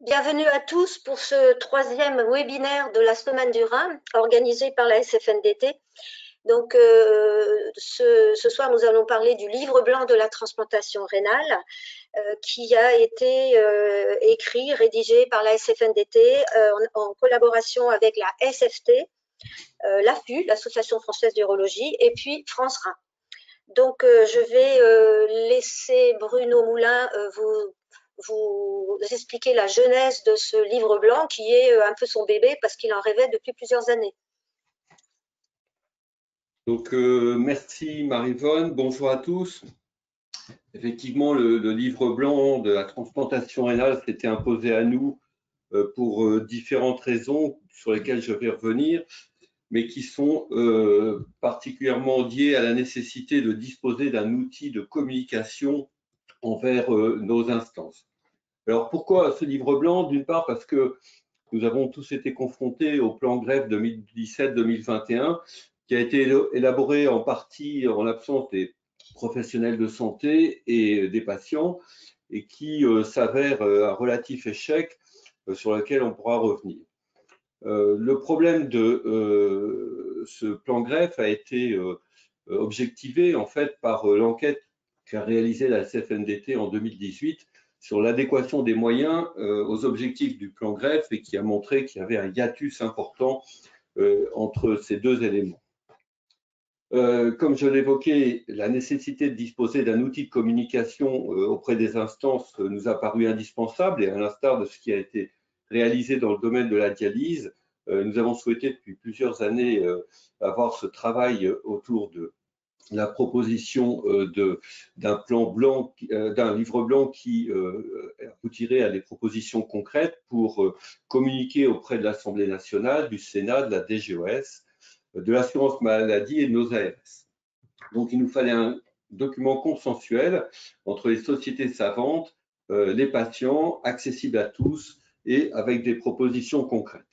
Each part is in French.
Bienvenue à tous pour ce troisième webinaire de la Semaine du Rhin organisé par la SFNDT. Donc, ce soir, nous allons parler du livre blanc de la transplantation rénale qui a été écrit, rédigé par la SFNDT en collaboration avec la SFT, l'AFU, l'Association française d'urologie, et puis France Rhin. Donc, je vais laisser Bruno Moulin vous expliquer la genèse de ce livre blanc qui est un peu son bébé parce qu'il en rêvait depuis plusieurs années. Donc, merci Marie-Vonne, bonjour à tous. Effectivement, le livre blanc de la transplantation rénale s'était imposé à nous pour différentes raisons sur lesquelles je vais revenir, mais qui sont particulièrement liées à la nécessité de disposer d'un outil de communication envers nos instances. Alors, pourquoi ce livre blanc? D'une part, parce que nous avons tous été confrontés au plan greffe 2017-2021, qui a été élaboré en partie en l'absence des professionnels de santé et des patients, et qui s'avère un relatif échec sur lequel on pourra revenir. Le problème de ce plan greffe a été objectivé en fait par l'enquête qu'a réalisée la CFNDT en 2018 sur l'adéquation des moyens aux objectifs du plan greffe et qui a montré qu'il y avait un hiatus important entre ces deux éléments. Comme je l'évoquais, la nécessité de disposer d'un outil de communication auprès des instances nous a paru indispensable et à l'instar de ce qui a été réalisé dans le domaine de la dialyse, nous avons souhaité depuis plusieurs années avoir ce travail autour de la proposition d'un plan blanc, d'un livre blanc qui aboutirait à des propositions concrètes pour communiquer auprès de l'Assemblée nationale, du Sénat, de la DGOS, de l'assurance maladie et de nos ARS. Donc, il nous fallait un document consensuel entre les sociétés savantes, les patients, accessible à tous et avec des propositions concrètes.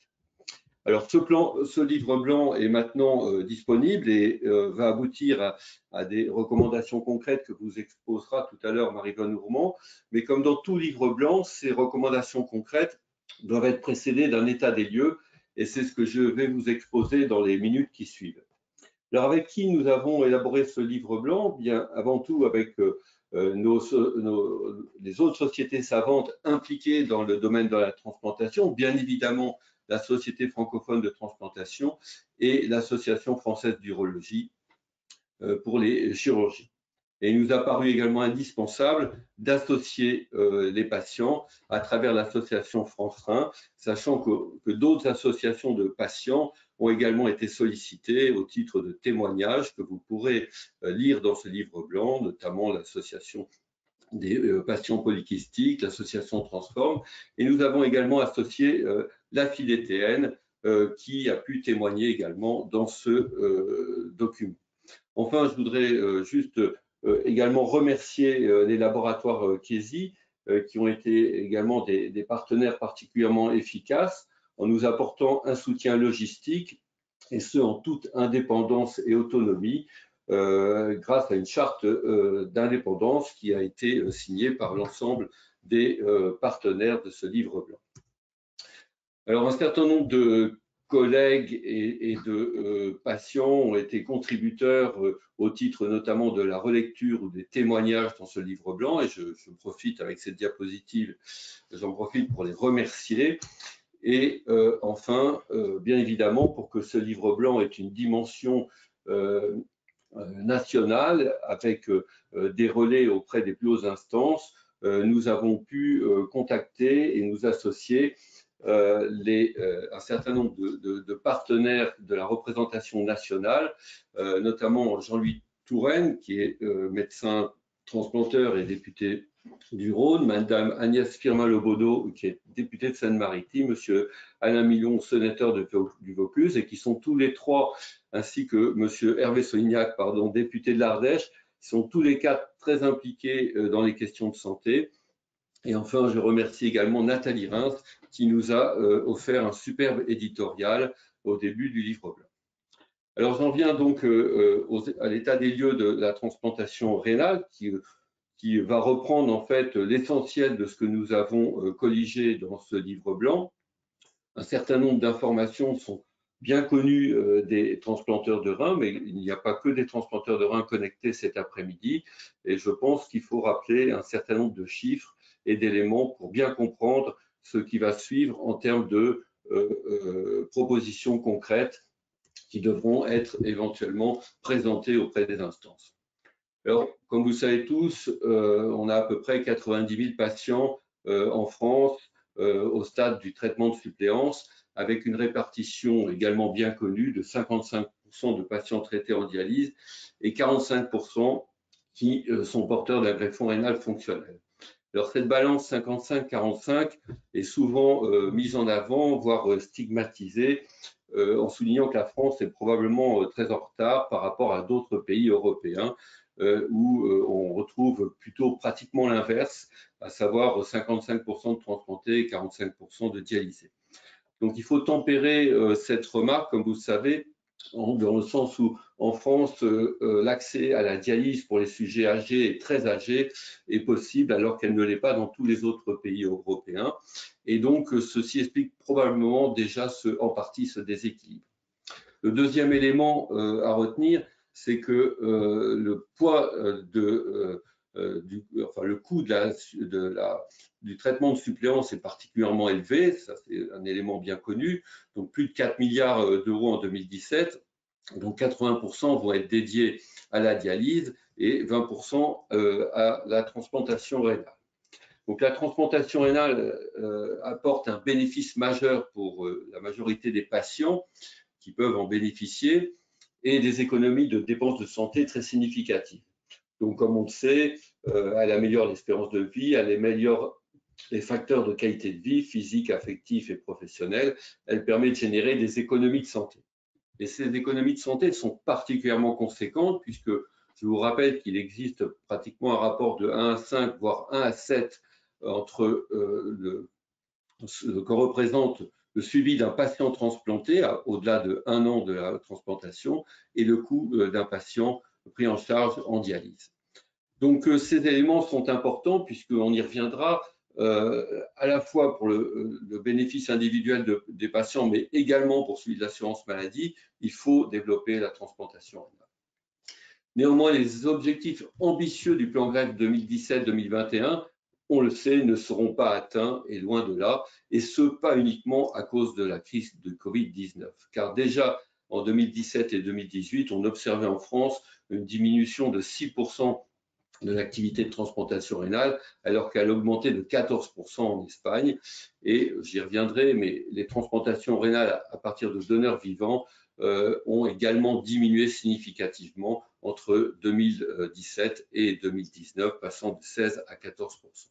Alors, ce livre blanc est maintenant disponible et va aboutir à des recommandations concrètes que vous exposera tout à l'heure Marie-Vonne Ourmand. Mais comme dans tout livre blanc, ces recommandations concrètes doivent être précédées d'un état des lieux et c'est ce que je vais vous exposer dans les minutes qui suivent. Alors, avec qui nous avons élaboré ce livre blanc? Bien, avant tout avec les autres sociétés savantes impliquées dans le domaine de la transplantation, bien évidemment la Société francophone de transplantation et l'Association française d'urologie pour les chirurgies. Et il nous a paru également indispensable d'associer les patients à travers l'association France Rhin, sachant que d'autres associations de patients ont également été sollicitées au titre de témoignages que vous pourrez lire dans ce livre blanc, notamment l'association des patients polykystiques, l'association Transform, et nous avons également associé la FIDTN qui a pu témoigner également dans ce document. Enfin, je voudrais juste également remercier les laboratoires Chiesi qui ont été également des partenaires particulièrement efficaces en nous apportant un soutien logistique et ce en toute indépendance et autonomie grâce à une charte d'indépendance qui a été signée par l'ensemble des partenaires de ce livre blanc. Alors, un certain nombre de collègues et de patients ont été contributeurs au titre notamment de la relecture ou des témoignages dans ce livre blanc et je profite avec cette diapositive, j'en profite pour les remercier. Et enfin, bien évidemment, pour que ce livre blanc ait une dimension nationale avec des relais auprès des plus hautes instances, nous avons pu contacter et nous associer un certain nombre de partenaires de la représentation nationale, notamment Jean-Louis Touraine, qui est médecin transplanteur et député du Rhône, Madame Agnès Firmin-Lebaudot, qui est députée de Seine-Maritime, Monsieur Alain Milon, sénateur du Vaucluse, et qui sont tous les trois, ainsi que Monsieur Hervé Solignac, député de l'Ardèche, sont tous les quatre très impliqués dans les questions de santé. Et enfin, je remercie également Nathalie Reims qui nous a offert un superbe éditorial au début du livre blanc. Alors, j'en viens donc à l'état des lieux de la transplantation rénale qui qui va reprendre en fait l'essentiel de ce que nous avons colligé dans ce livre blanc. Un certain nombre d'informations sont bien connues des transplanteurs de reins, mais il n'y a pas que des transplanteurs de reins connectés cet après-midi. Et je pense qu'il faut rappeler un certain nombre de chiffres et d'éléments pour bien comprendre ce qui va suivre en termes de propositions concrètes qui devront être éventuellement présentées auprès des instances. Alors, comme vous savez tous, on a à peu près 90 000 patients en France au stade du traitement de suppléance, avec une répartition également bien connue de 55% de patients traités en dialyse et 45% qui sont porteurs d'un greffon rénal fonctionnel. Alors, cette balance 55-45 est souvent mise en avant, voire stigmatisée, en soulignant que la France est probablement très en retard par rapport à d'autres pays européens où on retrouve plutôt pratiquement l'inverse, à savoir 55% de transplantés et 45% de dialysés. Donc, il faut tempérer cette remarque, comme vous le savez, dans le sens où en France, l'accès à la dialyse pour les sujets âgés et très âgés est possible alors qu'elle ne l'est pas dans tous les autres pays européens. Et donc, ceci explique probablement déjà en partie ce déséquilibre. Le deuxième élément à retenir, c'est que le poids le coût du traitement de suppléance est particulièrement élevé, ça c'est un élément bien connu, donc plus de 4 milliards d'euros en 2017, dont 80% vont être dédiés à la dialyse et 20% à la transplantation rénale. Donc la transplantation rénale apporte un bénéfice majeur pour la majorité des patients qui peuvent en bénéficier et des économies de dépenses de santé très significatives. Donc, comme on le sait, elle améliore l'espérance de vie, elle améliore les facteurs de qualité de vie physique, affectif et professionnel. Elle permet de générer des économies de santé. Et ces économies de santé sont particulièrement conséquentes puisque je vous rappelle qu'il existe pratiquement un rapport de 1 à 5, voire 1 à 7 entre ce que représente le suivi d'un patient transplanté au-delà de 1 an de la transplantation et le coût d'un patient pris en charge en dialyse. Donc ces éléments sont importants puisqu'on y reviendra à la fois pour le bénéfice individuel des patients, mais également pour celui de l'assurance maladie, il faut développer la transplantation rénale. Néanmoins, les objectifs ambitieux du plan greffe 2017-2021, on le sait, ne seront pas atteints et loin de là, et ce, pas uniquement à cause de la crise de Covid-19, car déjà en 2017 et 2018, on observait en France une diminution de 6% de l'activité de transplantation rénale, alors qu'elle a augmenté de 14% en Espagne. Et j'y reviendrai, mais les transplantations rénales à partir de donneurs vivants ont également diminué significativement entre 2017 et 2019, passant de 16 à 14%.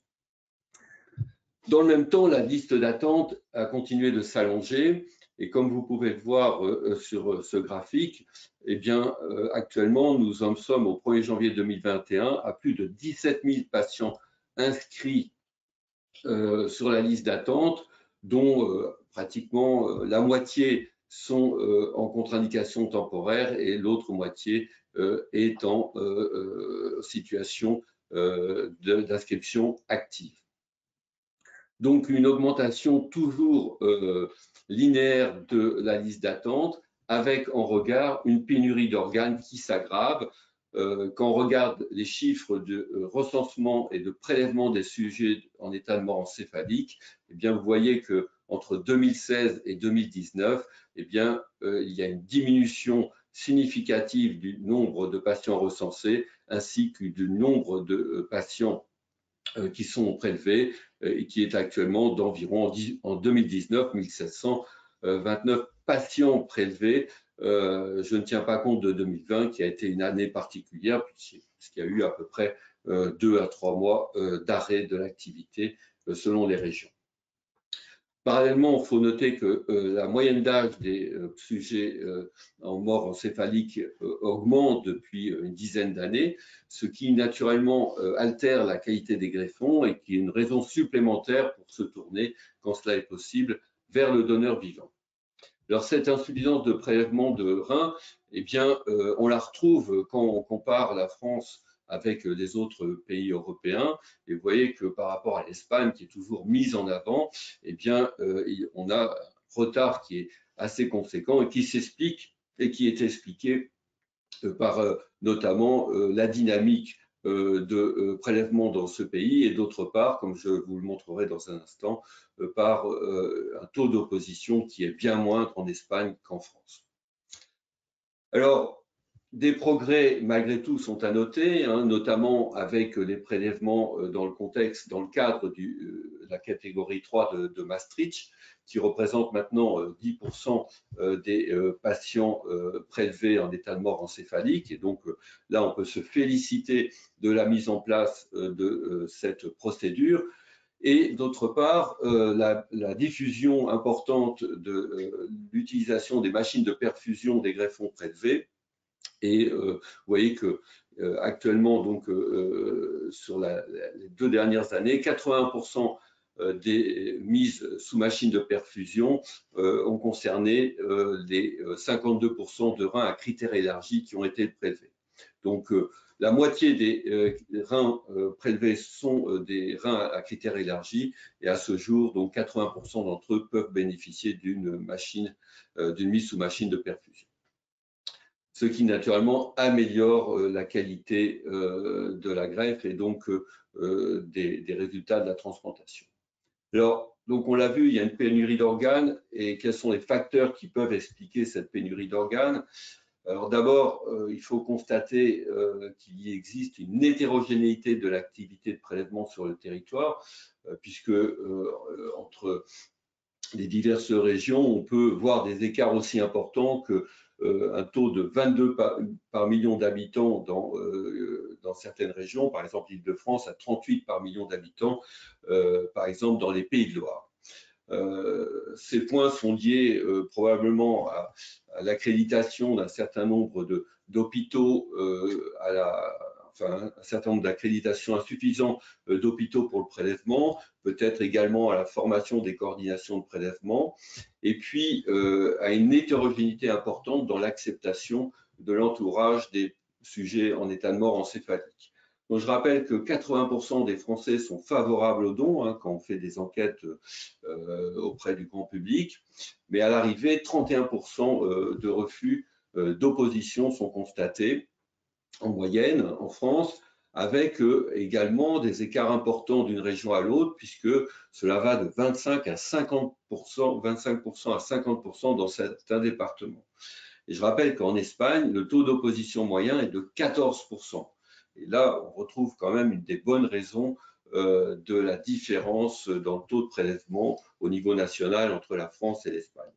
Dans le même temps, la liste d'attente a continué de s'allonger et comme vous pouvez le voir sur ce graphique, eh bien, actuellement, nous en sommes au 1er janvier 2021 à plus de 17 000 patients inscrits sur la liste d'attente, dont pratiquement la moitié sont en contre-indication temporaire et l'autre moitié est en situation d'inscription active. Donc, une augmentation toujours linéaire de la liste d'attente, avec en regard une pénurie d'organes qui s'aggrave. Quand on regarde les chiffres de recensement et de prélèvement des sujets en état de mort encéphalique, eh bien, vous voyez qu'entre 2016 et 2019, eh bien, il y a une diminution significative du nombre de patients recensés, ainsi que du nombre de patients qui sont prélevés et qui est actuellement d'environ en 2019 1729 patients prélevés. Je ne tiens pas compte de 2020 qui a été une année particulière puisqu'il y a eu à peu près 2 à 3 mois d'arrêt de l'activité selon les régions. Parallèlement, il faut noter que la moyenne d'âge des sujets en mort encéphalique augmente depuis une dizaine d'années, ce qui naturellement altère la qualité des greffons et qui est une raison supplémentaire pour se tourner, quand cela est possible, vers le donneur vivant. Alors cette insuffisance de prélèvement de reins, eh bien, on la retrouve quand on compare la France avec les autres pays européens. Et vous voyez que par rapport à l'Espagne, qui est toujours mise en avant, eh bien, on a un retard qui est assez conséquent et qui s'explique et qui est expliqué par notamment la dynamique de prélèvement dans ce pays et d'autre part, comme je vous le montrerai dans un instant, par un taux d'opposition qui est bien moindre en Espagne qu'en France. Alors, des progrès malgré tout sont à noter, hein, notamment avec les prélèvements dans le cadre de la catégorie 3 de Maastricht, qui représente maintenant 10% des patients prélevés en état de mort encéphalique. Et donc là, on peut se féliciter de la mise en place de cette procédure. Et d'autre part, la diffusion importante de l'utilisation des machines de perfusion des greffons prélevés. Et vous voyez que actuellement, donc, sur les 2 dernières années, 80% des mises sous machine de perfusion ont concerné les 52% de reins à critères élargis qui ont été prélevés. Donc, la moitié des reins prélevés sont des reins à critères élargis et à ce jour, donc 80% d'entre eux peuvent bénéficier d'une mise sous machine de perfusion. Ce qui naturellement améliore la qualité de la greffe et donc des résultats de la transplantation. Alors, donc on l'a vu, il y a une pénurie d'organes et quels sont les facteurs qui peuvent expliquer cette pénurie d'organes? Alors d'abord, il faut constater qu'il existe une hétérogénéité de l'activité de prélèvement sur le territoire, puisque entre les diverses régions, on peut voir des écarts aussi importants que un taux de 22 par million d'habitants dans certaines régions, par exemple l'Île-de-France à 38 par million d'habitants, par exemple dans les Pays de Loire. Ces points sont liés probablement à l'accréditation d'un certain nombre d'hôpitaux, un certain nombre d'accréditations insuffisantes d'hôpitaux pour le prélèvement, peut-être également à la formation des coordinations de prélèvement, et puis à une hétérogénéité importante dans l'acceptation de l'entourage des sujets en état de mort encéphalique. Donc, je rappelle que 80% des Français sont favorables aux dons hein, quand on fait des enquêtes auprès du grand public, mais à l'arrivée, 31% de refus d'opposition sont constatés en moyenne en France, avec également des écarts importants d'une région à l'autre, puisque cela va de 25 à 50%, 25% à 50% dans certains départements. Et je rappelle qu'en Espagne, le taux d'opposition moyen est de 14%. Et là, on retrouve quand même une des bonnes raisons de la différence dans le taux de prélèvement au niveau national entre la France et l'Espagne.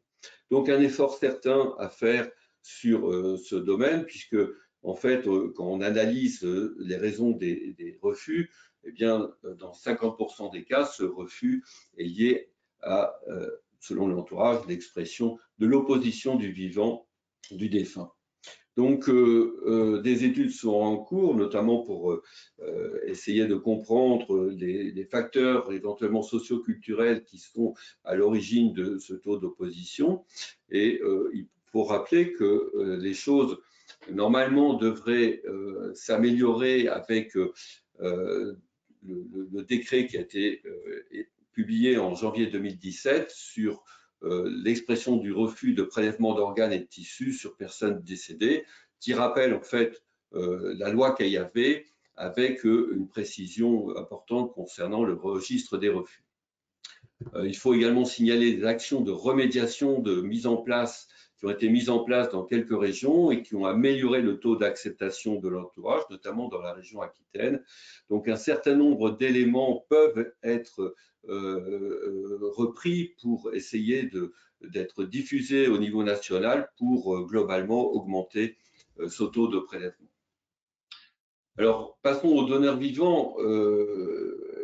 Donc, un effort certain à faire sur ce domaine, puisque en fait, quand on analyse les raisons des refus, eh bien, dans 50% des cas, ce refus est lié à, selon l'entourage, l'expression de l'opposition du vivant, du défunt. Donc, des études sont en cours, notamment pour essayer de comprendre les facteurs éventuellement socioculturels qui sont à l'origine de ce taux d'opposition. Et il faut rappeler que les choses normalement devrait s'améliorer avec le décret qui a été publié en janvier 2017 sur l'expression du refus de prélèvement d'organes et de tissus sur personnes décédées, qui rappelle en fait la loi Caillavet avec une précision importante concernant le registre des refus. Il faut également signaler des actions de remédiation qui ont été mises en place dans quelques régions et qui ont amélioré le taux d'acceptation de l'entourage, notamment dans la région Aquitaine. Donc, un certain nombre d'éléments peuvent être repris pour essayer d'être diffusés au niveau national pour globalement augmenter ce taux de prélèvement. Alors, passons aux donneurs vivants.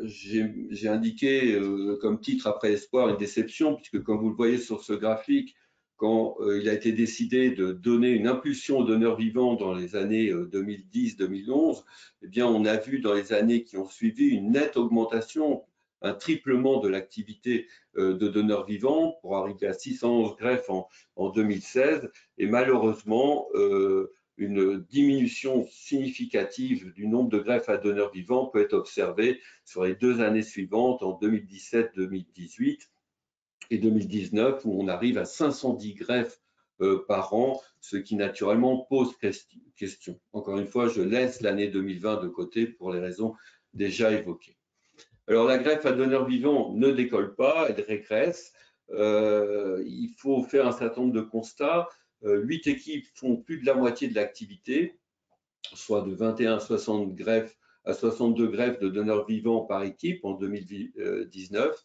J'ai indiqué comme titre après espoir une déception, puisque comme vous le voyez sur ce graphique, quand il a été décidé de donner une impulsion aux donneurs vivants dans les années 2010-2011, eh bien, on a vu dans les années qui ont suivi une nette augmentation, un triplement de l'activité de donneurs vivants pour arriver à 611 greffes en 2016. Et malheureusement, une diminution significative du nombre de greffes à donneurs vivants peut être observée sur les 2 années suivantes, en 2017-2018 et 2019, où on arrive à 510 greffes par an, ce qui naturellement pose question. Encore une fois, je laisse l'année 2020 de côté pour les raisons déjà évoquées. Alors, la greffe à donneur vivant ne décolle pas, elle régresse. Il faut faire un certain nombre de constats. 8 équipes font plus de la moitié de l'activité, soit de 21 à 60 greffes à 62 greffes de donneurs vivants par équipe en 2019.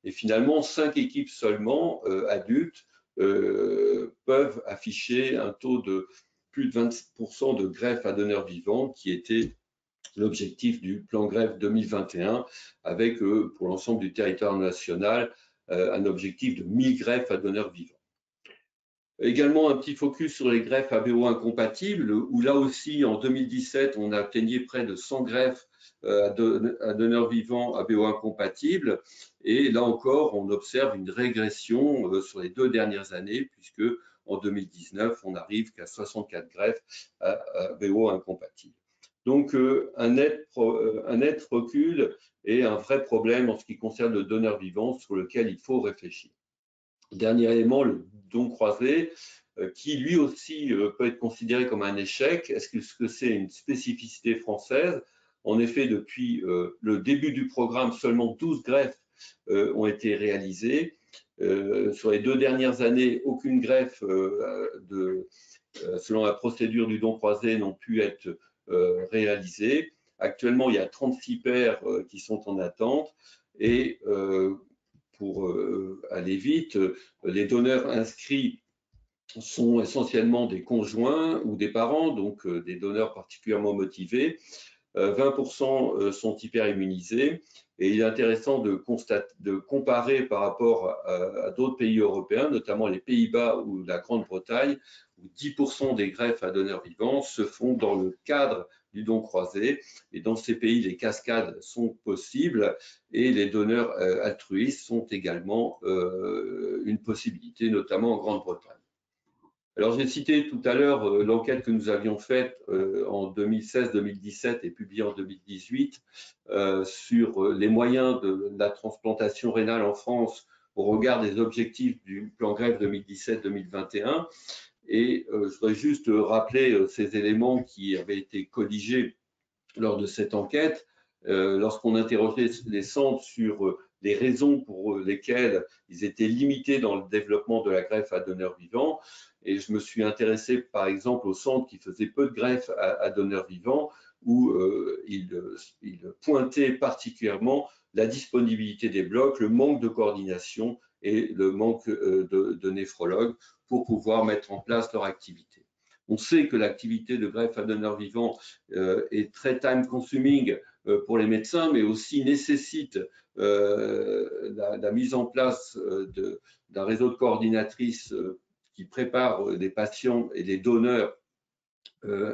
Et finalement, 5 équipes seulement adultes peuvent afficher un taux de plus de 20% de greffes à donneurs vivants, qui était l'objectif du plan greffe 2021, avec pour l'ensemble du territoire national un objectif de 1000 greffes à donneurs vivants. Également un petit focus sur les greffes ABO incompatibles, où là aussi en 2017 on a atteigné près de 100 greffes à donneurs vivants ABO incompatibles, et là encore on observe une régression sur les 2 dernières années, puisque en 2019 on n'arrive qu'à 64 greffes ABO incompatibles. Donc un net recul et un vrai problème en ce qui concerne le donneur vivant sur lequel il faut réfléchir. Dernier élément, le don croisé, qui lui aussi peut être considéré comme un échec. Est-ce que c'est une spécificité française? En effet, depuis le début du programme, seulement 12 greffes ont été réalisées. Sur les 2 dernières années, aucune greffe selon la procédure du don croisé n'ont pu être réalisées. Actuellement, il y a 36 paires qui sont en attente, et pour aller vite, les donneurs inscrits sont essentiellement des conjoints ou des parents, donc des donneurs particulièrement motivés. 20% sont hyperimmunisés, et il est intéressant de comparer par rapport à d'autres pays européens, notamment les Pays-Bas ou la Grande-Bretagne, où 10% des greffes à donneurs vivants se font dans le cadre du don croisé. Et dans ces pays, les cascades sont possibles et les donneurs altruistes sont également une possibilité, notamment en Grande-Bretagne. Alors, j'ai cité tout à l'heure l'enquête que nous avions faite en 2016-2017 et publiée en 2018 sur les moyens de la transplantation rénale en France au regard des objectifs du plan greffe 2017-2021. Et je voudrais juste rappeler ces éléments qui avaient été colligés lors de cette enquête. Lorsqu'on interrogeait les centres sur les raisons pour lesquelles ils étaient limités dans le développement de la greffe à donneurs vivants, et je me suis intéressé par exemple aux centres qui faisaient peu de greffes à donneurs vivants, où ils pointaient particulièrement la disponibilité des blocs, le manque de coordination et le manque de néphrologues pour pouvoir mettre en place leur activité. On sait que l'activité de greffe à donneurs vivants est très time consuming pour les médecins, mais aussi nécessite la mise en place d'un réseau de coordinatrices qui prépare les patients et les donneurs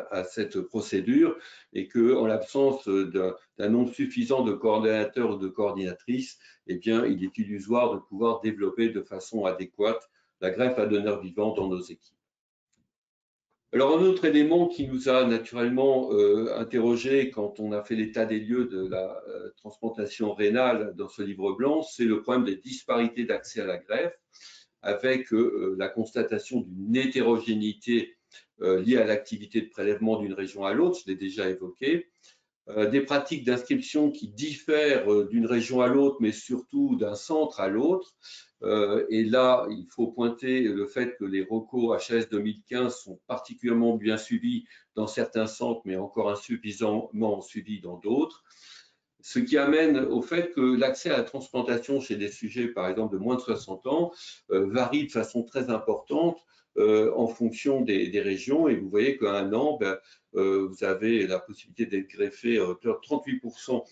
à cette procédure, et qu'en l'absence d'un nombre suffisant de coordinateurs ou de coordinatrices, eh bien, il est illusoire de pouvoir développer de façon adéquate la greffe à donneurs vivants dans nos équipes. Alors, un autre élément qui nous a naturellement interrogé quand on a fait l'état des lieux de la transplantation rénale dans ce livre blanc, c'est le problème des disparités d'accès à la greffe, avec la constatation d'une hétérogénéité liée à l'activité de prélèvement d'une région à l'autre, je l'ai déjà évoqué, des pratiques d'inscription qui diffèrent d'une région à l'autre, mais surtout d'un centre à l'autre. Et là, il faut pointer le fait que les ROCO HS 2015 sont particulièrement bien suivis dans certains centres, mais encore insuffisamment suivis dans d'autres. Ce qui amène au fait que l'accès à la transplantation chez des sujets, par exemple, de moins de 60 ans, varie de façon très importante en fonction des régions. Et vous voyez qu'à un an, vous avez la possibilité d'être greffé à hauteur de 38%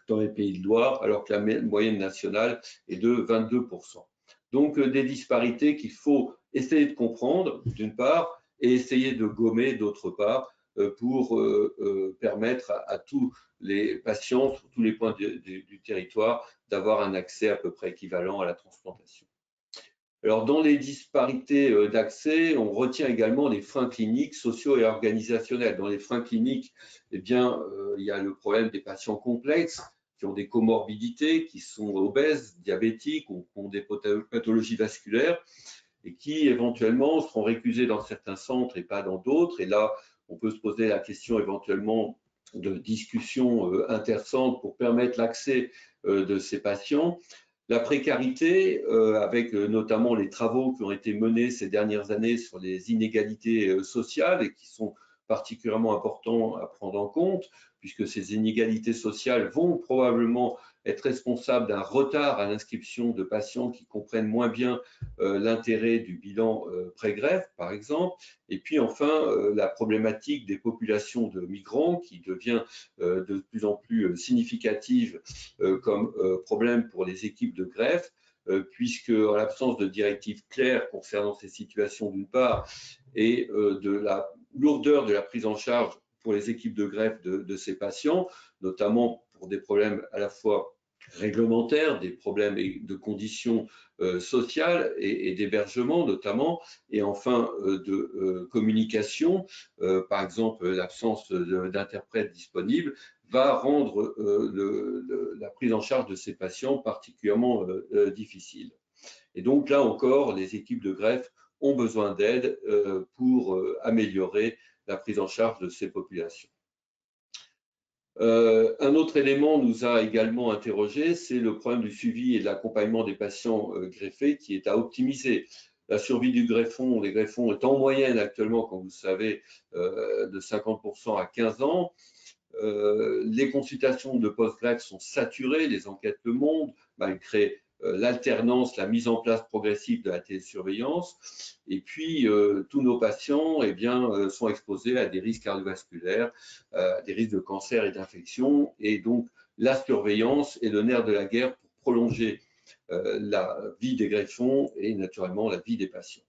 dans les Pays de Loire, alors que la moyenne nationale est de 22%. Donc, des disparités qu'il faut essayer de comprendre, d'une part, et essayer de gommer, d'autre part, pour permettre à tous les patients, sur tous les points du territoire, d'avoir un accès à peu près équivalent à la transplantation. Alors, dans les disparités d'accès, on retient également les freins cliniques, sociaux et organisationnels. Dans les freins cliniques, eh bien, il y a le problème des patients complexes qui ont des comorbidités, qui sont obèses, diabétiques ou ont des pathologies vasculaires et qui éventuellement seront récusés dans certains centres et pas dans d'autres. Et là, on peut se poser la question éventuellement de discussions intercentres pour permettre l'accès de ces patients. La précarité, avec notamment les travaux qui ont été menés ces dernières années sur les inégalités sociales et qui sont particulièrement importants à prendre en compte, puisque ces inégalités sociales vont probablement être responsables d'un retard à l'inscription de patients qui comprennent moins bien l'intérêt du bilan pré-greffe, par exemple. Et puis enfin, la problématique des populations de migrants qui devient de plus en plus significative comme problème pour les équipes de greffe, puisque en l'absence de directives claires concernant ces situations d'une part et de la lourdeur de la prise en charge pour les équipes de greffe de ces patients, notamment pour des problèmes à la fois réglementaires, des problèmes de conditions sociales et d'hébergement notamment, et enfin de communication, par exemple l'absence d'interprètes disponibles, va rendre la prise en charge de ces patients particulièrement difficile. Et donc là encore, les équipes de greffe ont besoin d'aide pour améliorer la prise en charge de ces populations. Un autre élément nous a également interrogé, c'est le problème du suivi et de l'accompagnement des patients greffés qui est à optimiser. La survie du greffon, les greffons est en moyenne actuellement, comme vous le savez, de 50% à 15 ans. Les consultations de post-greffe sont saturées, les enquêtes le montrent, malgré l'alternance, la mise en place progressive de la télésurveillance. Et puis, tous nos patients eh bien, sont exposés à des risques cardiovasculaires, des risques de cancer et d'infection. Et donc, la surveillance est le nerf de la guerre pour prolonger la vie des greffons et naturellement la vie des patients.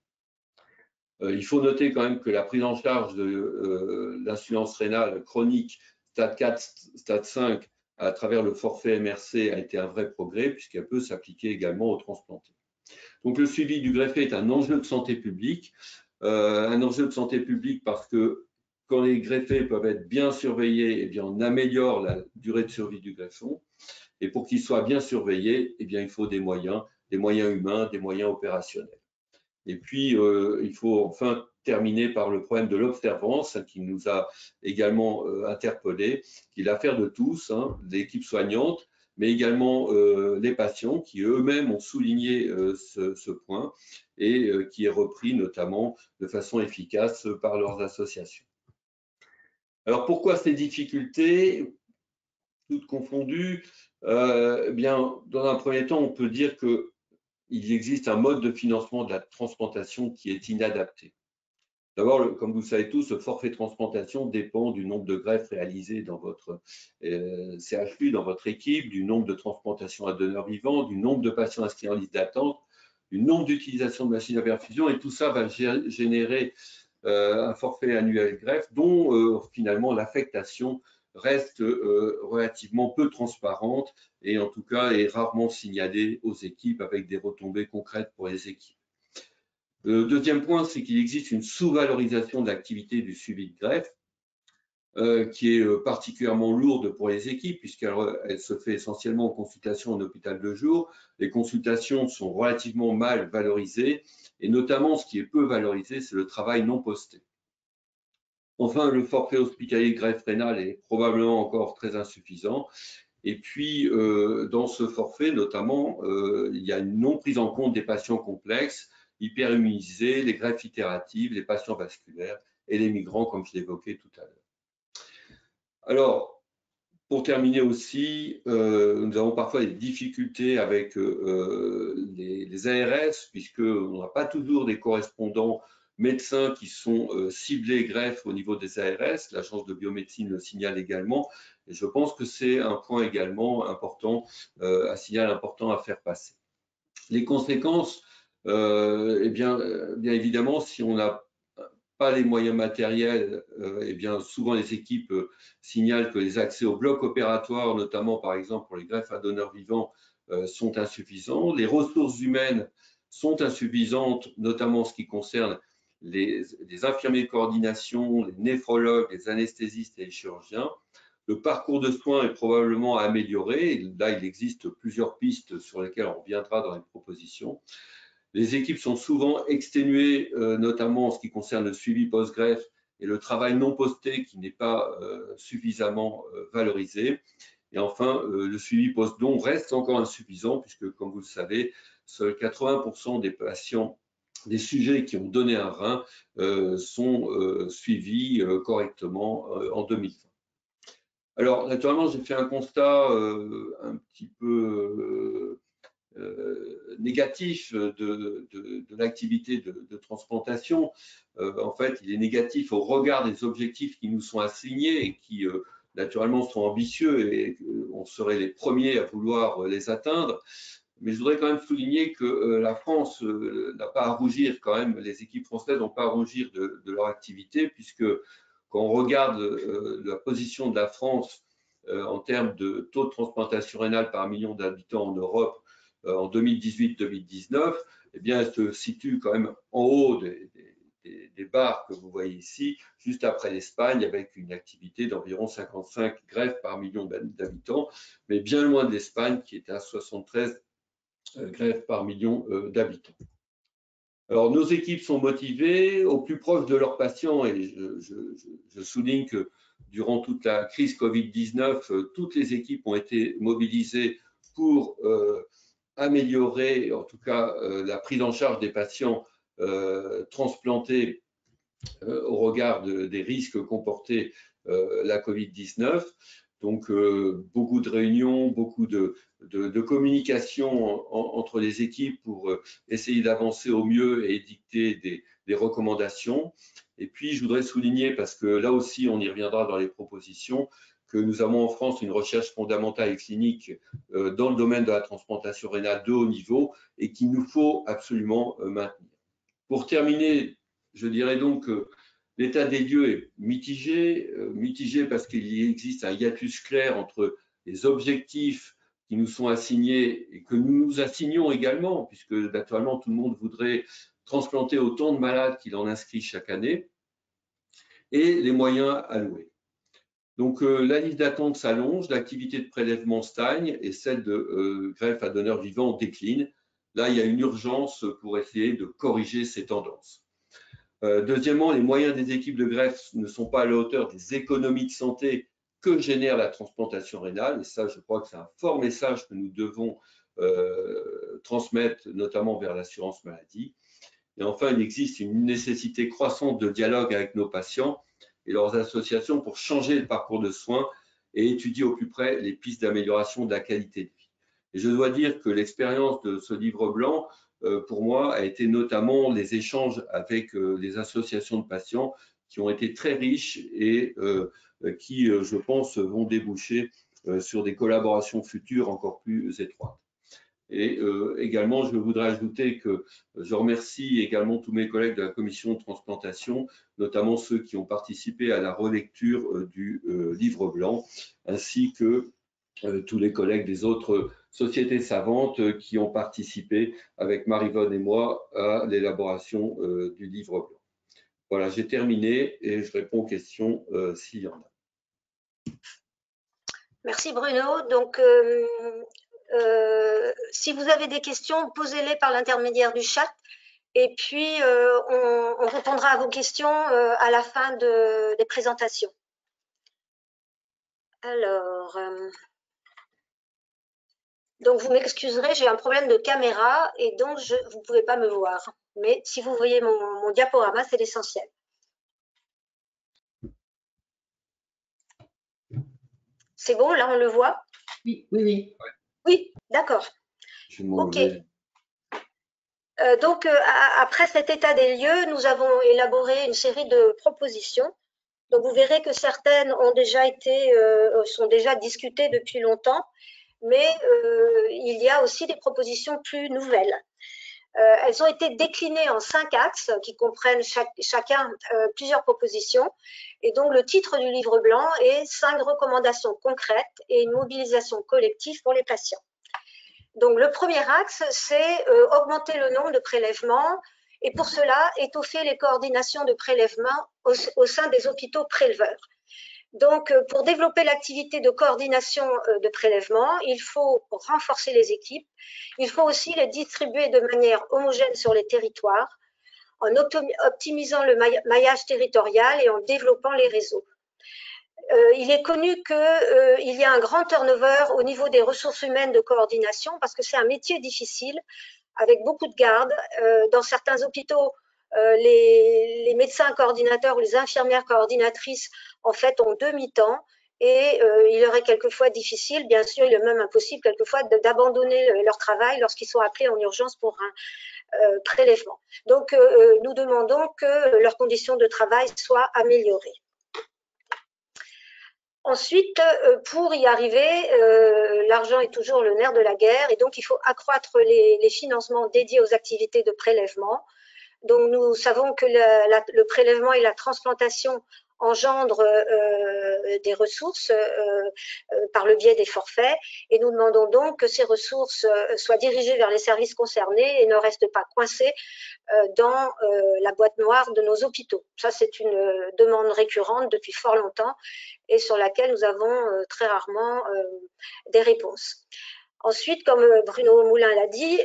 Il faut noter quand même que la prise en charge de l'insuffisance rénale chronique stade 4, stade 5 à travers le forfait MRC a été un vrai progrès puisqu'elle peut s'appliquer également aux transplantés. Donc le suivi du greffé est un enjeu de santé publique, parce que quand les greffés peuvent être bien surveillés, eh bien, on améliore la durée de survie du greffon. Et pour qu'il soit bien surveillé, eh bien, il faut des moyens humains, des moyens opérationnels. Et puis, il faut enfin terminer par le problème de l'observance qui nous a également interpellés, qui est l'affaire de tous, l'équipe soignante, mais également les patients qui eux-mêmes ont souligné ce point et qui est repris notamment de façon efficace par leurs associations. Alors, pourquoi ces difficultés, toutes confondues? Bien, dans un premier temps, on peut dire que il existe un mode de financement de la transplantation qui est inadapté. D'abord, comme vous le savez tous, le forfait transplantation dépend du nombre de greffes réalisées dans votre CHU, dans votre équipe, du nombre de transplantations à donneur vivant, du nombre de patients inscrits en liste d'attente, du nombre d'utilisations de machines à perfusion, et tout ça va générer un forfait annuel greffe dont finalement l'affectation reste relativement peu transparente et en tout cas est rarement signalée aux équipes avec des retombées concrètes pour les équipes. Le deuxième point, c'est qu'il existe une sous-valorisation de l'activité du suivi de greffe qui est particulièrement lourde pour les équipes puisqu'elle se fait essentiellement en consultation en hôpital de jour. Les consultations sont relativement mal valorisées et notamment ce qui est peu valorisé, c'est le travail non posté. Enfin, le forfait hospitalier de greffe rénale est probablement encore très insuffisant. Et puis, dans ce forfait, notamment, il y a une non prise en compte des patients complexes, hyperimmunisés, les greffes itératives, les patients vasculaires et les migrants, comme je l'évoquais tout à l'heure. Alors, pour terminer aussi, nous avons parfois des difficultés avec les ARS, puisqu'on n'a pas toujours des correspondants médecins qui sont ciblés greffe au niveau des ARS. L'agence de biomédecine le signale également. Et je pense que c'est un point également important, un signal important à faire passer. Les conséquences, bien évidemment, si on n'a pas les moyens matériels, eh bien souvent les équipes signalent que les accès au bloc opératoire, notamment par exemple pour les greffes à donneurs vivants, sont insuffisants. Les ressources humaines sont insuffisantes, notamment en ce qui concerne les infirmiers de coordination, les néphrologues, les anesthésistes et les chirurgiens. Le parcours de soins est probablement amélioré. Là, il existe plusieurs pistes sur lesquelles on reviendra dans les propositions. Les équipes sont souvent exténuées, notamment en ce qui concerne le suivi post-greffe et le travail non posté qui n'est pas suffisamment valorisé. Et enfin, le suivi post-don reste encore insuffisant puisque, comme vous le savez, seuls 80% des patients, des sujets qui ont donné un rein sont suivis correctement en 2020. Alors, naturellement, j'ai fait un constat un petit peu négatif de l'activité de transplantation. En fait, il est négatif au regard des objectifs qui nous sont assignés et qui, naturellement, sont ambitieux et on serait les premiers à vouloir les atteindre. Mais je voudrais quand même souligner que la France n'a pas à rougir quand même, les équipes françaises n'ont pas à rougir de leur activité, puisque quand on regarde la position de la France en termes de taux de transplantation rénale par million d'habitants en Europe en 2018-2019, eh bien, elle se situe quand même en haut des barres que vous voyez ici, juste après l'Espagne, avec une activité d'environ 55 greffes par million d'habitants, mais bien loin de l'Espagne qui est à 73 greffes par million d'habitants. Alors, nos équipes sont motivées au plus proche de leurs patients et je souligne que durant toute la crise Covid-19, toutes les équipes ont été mobilisées pour améliorer, en tout cas, la prise en charge des patients transplantés au regard des risques comportés la Covid-19. Donc, beaucoup de réunions, beaucoup de communication entre les équipes pour essayer d'avancer au mieux et dicter des recommandations. Et puis, je voudrais souligner, parce que là aussi, on y reviendra dans les propositions, que nous avons en France une recherche fondamentale et clinique dans le domaine de la transplantation rénale de haut niveau et qu'il nous faut absolument maintenir. Pour terminer, je dirais donc que l'état des lieux est mitigé, mitigé parce qu'il existe un hiatus clair entre les objectifs qui nous sont assignés et que nous nous assignons également, puisque naturellement tout le monde voudrait transplanter autant de malades qu'il en inscrit chaque année, et les moyens alloués. Donc la liste d'attente s'allonge, l'activité de prélèvement stagne et celle de greffe à donneur vivant décline. Là, il y a une urgence pour essayer de corriger ces tendances. Deuxièmement, les moyens des équipes de greffe ne sont pas à la hauteur des économies de santé que génère la transplantation rénale. Et ça, je crois que c'est un fort message que nous devons transmettre, notamment vers l'assurance maladie. Et enfin, il existe une nécessité croissante de dialogue avec nos patients et leurs associations pour changer le parcours de soins et étudier au plus près les pistes d'amélioration de la qualité de vie. Et je dois dire que l'expérience de ce livre blanc, pour moi, a été notamment les échanges avec les associations de patients qui ont été très riches et qui, je pense, vont déboucher sur des collaborations futures encore plus étroites. Et également, je voudrais ajouter que je remercie également tous mes collègues de la commission de transplantation, notamment ceux qui ont participé à la relecture du livre blanc, ainsi que tous les collègues des autres sociétés savantes qui ont participé avec Marie-Vonne et moi à l'élaboration du livre blanc. Voilà, j'ai terminé et je réponds aux questions s'il y en a. Merci Bruno. Donc, si vous avez des questions, posez-les par l'intermédiaire du chat. Et puis, on répondra à vos questions à la fin des présentations. Alors, donc vous m'excuserez, j'ai un problème de caméra et donc vous ne pouvez pas me voir. Mais si vous voyez mon diaporama, c'est l'essentiel. C'est bon, là on le voit? Oui, oui, oui. Oui, d'accord. Ok. Donc, après cet état des lieux, nous avons élaboré une série de propositions. Donc, vous verrez que certaines ont déjà sont déjà discutées depuis longtemps, mais il y a aussi des propositions plus nouvelles. Elles ont été déclinées en 5 axes qui comprennent chacun plusieurs propositions. Et donc, le titre du livre blanc est 5 recommandations concrètes et une mobilisation collective pour les patients. Donc, le premier axe, c'est augmenter le nombre de prélèvements et pour cela, étoffer les coordinations de prélèvement au sein des hôpitaux préleveurs. Donc, pour développer l'activité de coordination de prélèvement, il faut renforcer les équipes. Il faut aussi les distribuer de manière homogène sur les territoires, en optimisant le maillage territorial et en développant les réseaux. Il est connu qu'il y a un grand turnover au niveau des ressources humaines de coordination parce que c'est un métier difficile avec beaucoup de gardes. Dans certains hôpitaux, les médecins coordinateurs ou les infirmières coordinatrices en fait ont demi-temps et il leur est quelquefois difficile, bien sûr, il est même impossible quelquefois d'abandonner leur travail lorsqu'ils sont appelés en urgence pour un prélèvement. Donc, nous demandons que leurs conditions de travail soient améliorées. Ensuite, pour y arriver, l'argent est toujours le nerf de la guerre et donc il faut accroître les financements dédiés aux activités de prélèvement. Donc nous savons que le prélèvement et la transplantation engendrent des ressources par le biais des forfaits et nous demandons donc que ces ressources soient dirigées vers les services concernés et ne restent pas coincées dans la boîte noire de nos hôpitaux. Ça, c'est une demande récurrente depuis fort longtemps et sur laquelle nous avons très rarement des réponses. Ensuite, comme Bruno Moulin l'a dit,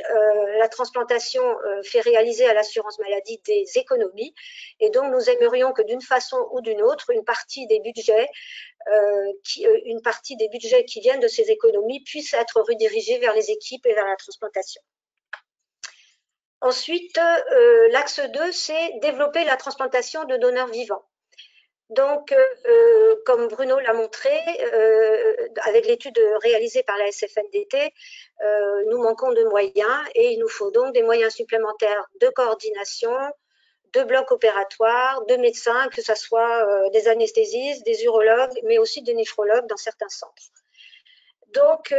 la transplantation fait réaliser à l'assurance maladie des économies et donc nous aimerions que d'une façon ou d'une autre, une partie des budgets qui viennent de ces économies puisse être redirigée vers les équipes et vers la transplantation. Ensuite, l'axe 2, c'est développer la transplantation de donneurs vivants. Donc, comme Bruno l'a montré, avec l'étude réalisée par la SFNDT, nous manquons de moyens et il nous faut donc des moyens supplémentaires de coordination, de blocs opératoires, de médecins, que ce soit des anesthésistes, des urologues, mais aussi des néphrologues dans certains centres. Donc,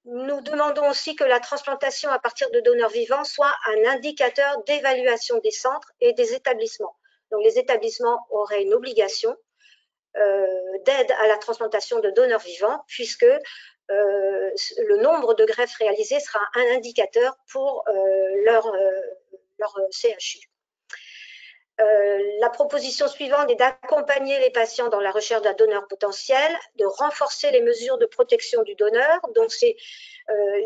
nous demandons aussi que la transplantation à partir de donneurs vivants soit un indicateur d'évaluation des centres et des établissements. Donc, les établissements auraient une obligation d'aide à la transplantation de donneurs vivants, puisque le nombre de greffes réalisées sera un indicateur pour leur CHU. La proposition suivante est d'accompagner les patients dans la recherche d'un donneur potentiel, de renforcer les mesures de protection du donneur. Donc, c'est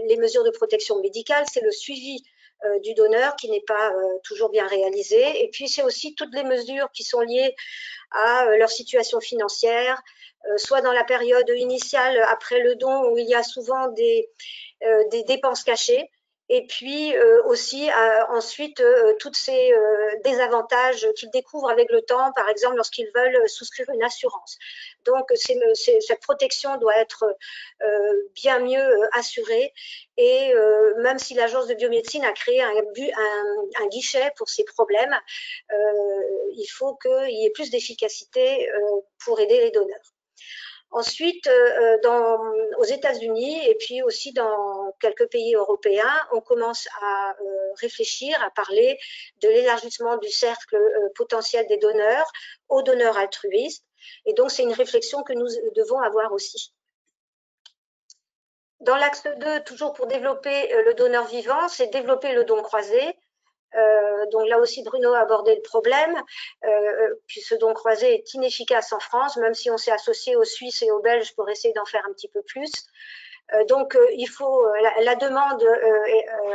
les mesures de protection médicale, c'est le suivi du donneur qui n'est pas toujours bien réalisé. Et puis, c'est aussi toutes les mesures qui sont liées à leur situation financière, soit dans la période initiale après le don où il y a souvent des dépenses cachées, et puis aussi ensuite tous ces désavantages qu'ils découvrent avec le temps, par exemple lorsqu'ils veulent souscrire une assurance. Donc cette protection doit être bien mieux assurée et même si l'agence de biomédecine a créé un guichet pour ces problèmes, il faut qu'il y ait plus d'efficacité pour aider les donneurs. Ensuite, aux États-Unis et puis aussi dans quelques pays européens, on commence à réfléchir, à parler de l'élargissement du cercle potentiel des donneurs aux donneurs altruistes. Et donc, c'est une réflexion que nous devons avoir aussi. Dans l'axe 2, toujours pour développer le donneur vivant, c'est développer le don croisé. Donc là aussi, Bruno a abordé le problème, puis ce don croisé est inefficace en France, même si on s'est associé aux Suisses et aux Belges pour essayer d'en faire un petit peu plus. Donc, il faut, la demande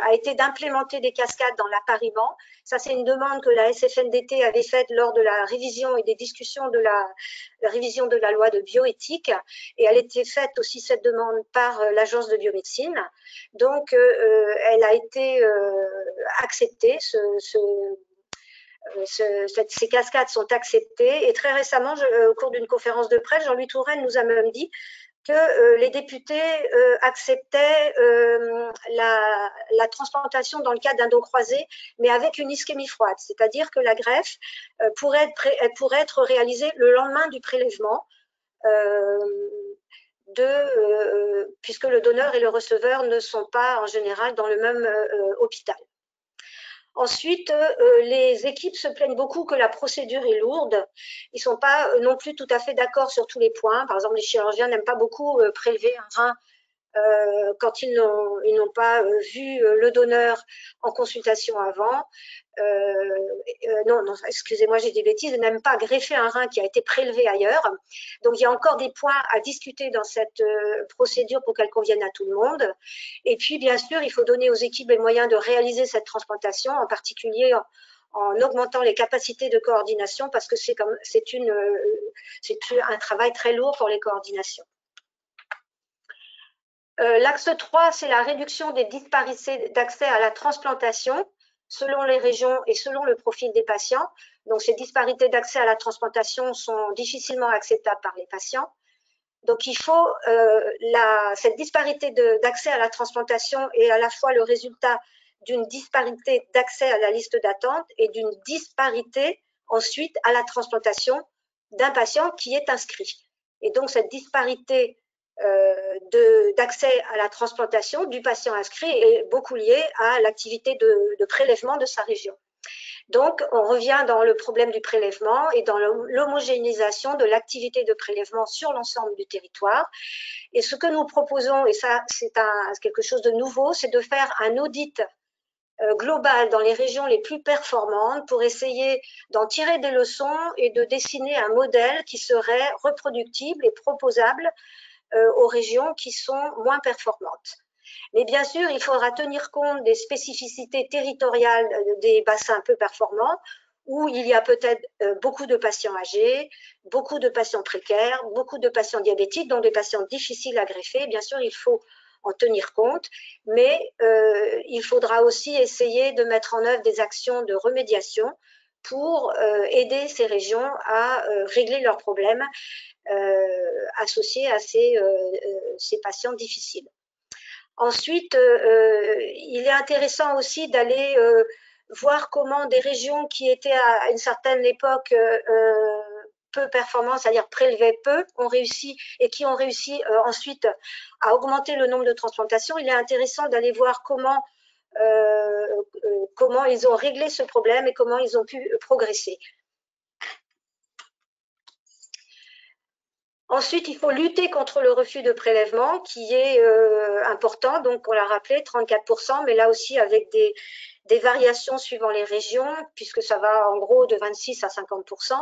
a été d'implémenter des cascades dans l'appariement. Ça, c'est une demande que la SFNDT avait faite lors de la révision et des discussions de la révision de la loi de bioéthique. Et elle était faite aussi, cette demande, par l'agence de biomédecine. Donc, elle a été acceptée. Ces cascades sont acceptées. Et très récemment, au cours d'une conférence de presse, Jean-Louis Touraine nous a même dit que les députés acceptaient la transplantation dans le cadre d'un don croisé, mais avec une ischémie froide, c'est-à-dire que la greffe pourrait être réalisée le lendemain du prélèvement, puisque le donneur et le receveur ne sont pas en général dans le même hôpital. Ensuite, les équipes se plaignent beaucoup que la procédure est lourde. Ils ne sont pas non plus tout à fait d'accord sur tous les points. Par exemple, les chirurgiens n'aiment pas beaucoup prélever un rein quand ils n'ont pas vu le donneur en consultation avant. Non, excusez-moi, j'ai des bêtises, n'aiment pas greffer un rein qui a été prélevé ailleurs. Donc, il y a encore des points à discuter dans cette procédure pour qu'elle convienne à tout le monde. Et puis, bien sûr, il faut donner aux équipes les moyens de réaliser cette transplantation, en particulier en augmentant les capacités de coordination, parce que c'est un travail très lourd pour les coordinations. L'axe 3, c'est la réduction des disparités d'accès à la transplantation selon les régions et selon le profil des patients. Donc, ces disparités d'accès à la transplantation sont difficilement acceptables par les patients. Donc, il faut cette disparité d'accès à la transplantation est à la fois le résultat d'une disparité d'accès à la liste d'attente et d'une disparité ensuite à la transplantation d'un patient qui est inscrit. Et donc, cette disparité d'accès à la transplantation du patient inscrit est beaucoup liée à l'activité de prélèvement de sa région. Donc, on revient dans le problème du prélèvement et dans l'homogénéisation de l'activité de prélèvement sur l'ensemble du territoire. Et ce que nous proposons, et ça c'est quelque chose de nouveau, c'est de faire un audit global dans les régions les plus performantes pour essayer d'en tirer des leçons et de dessiner un modèle qui serait reproductible et proposable aux régions qui sont moins performantes. Mais bien sûr, il faudra tenir compte des spécificités territoriales des bassins peu performants, où il y a peut-être beaucoup de patients âgés, beaucoup de patients précaires, beaucoup de patients diabétiques, donc des patients difficiles à greffer. Bien sûr, il faut en tenir compte, mais il faudra aussi essayer de mettre en œuvre des actions de remédiation pour aider ces régions à régler leurs problèmes associés à ces patients difficiles. Ensuite, il est intéressant aussi d'aller voir comment des régions qui étaient à une certaine époque peu performantes, c'est-à-dire prélevaient peu, ont réussi et qui ont réussi ensuite à augmenter le nombre de transplantations. Il est intéressant d'aller voir comment ils ont réglé ce problème et comment ils ont pu progresser. Ensuite, il faut lutter contre le refus de prélèvement qui est important, donc on l'a rappelé, 34%, mais là aussi avec des variations suivant les régions, puisque ça va en gros de 26 à 50%.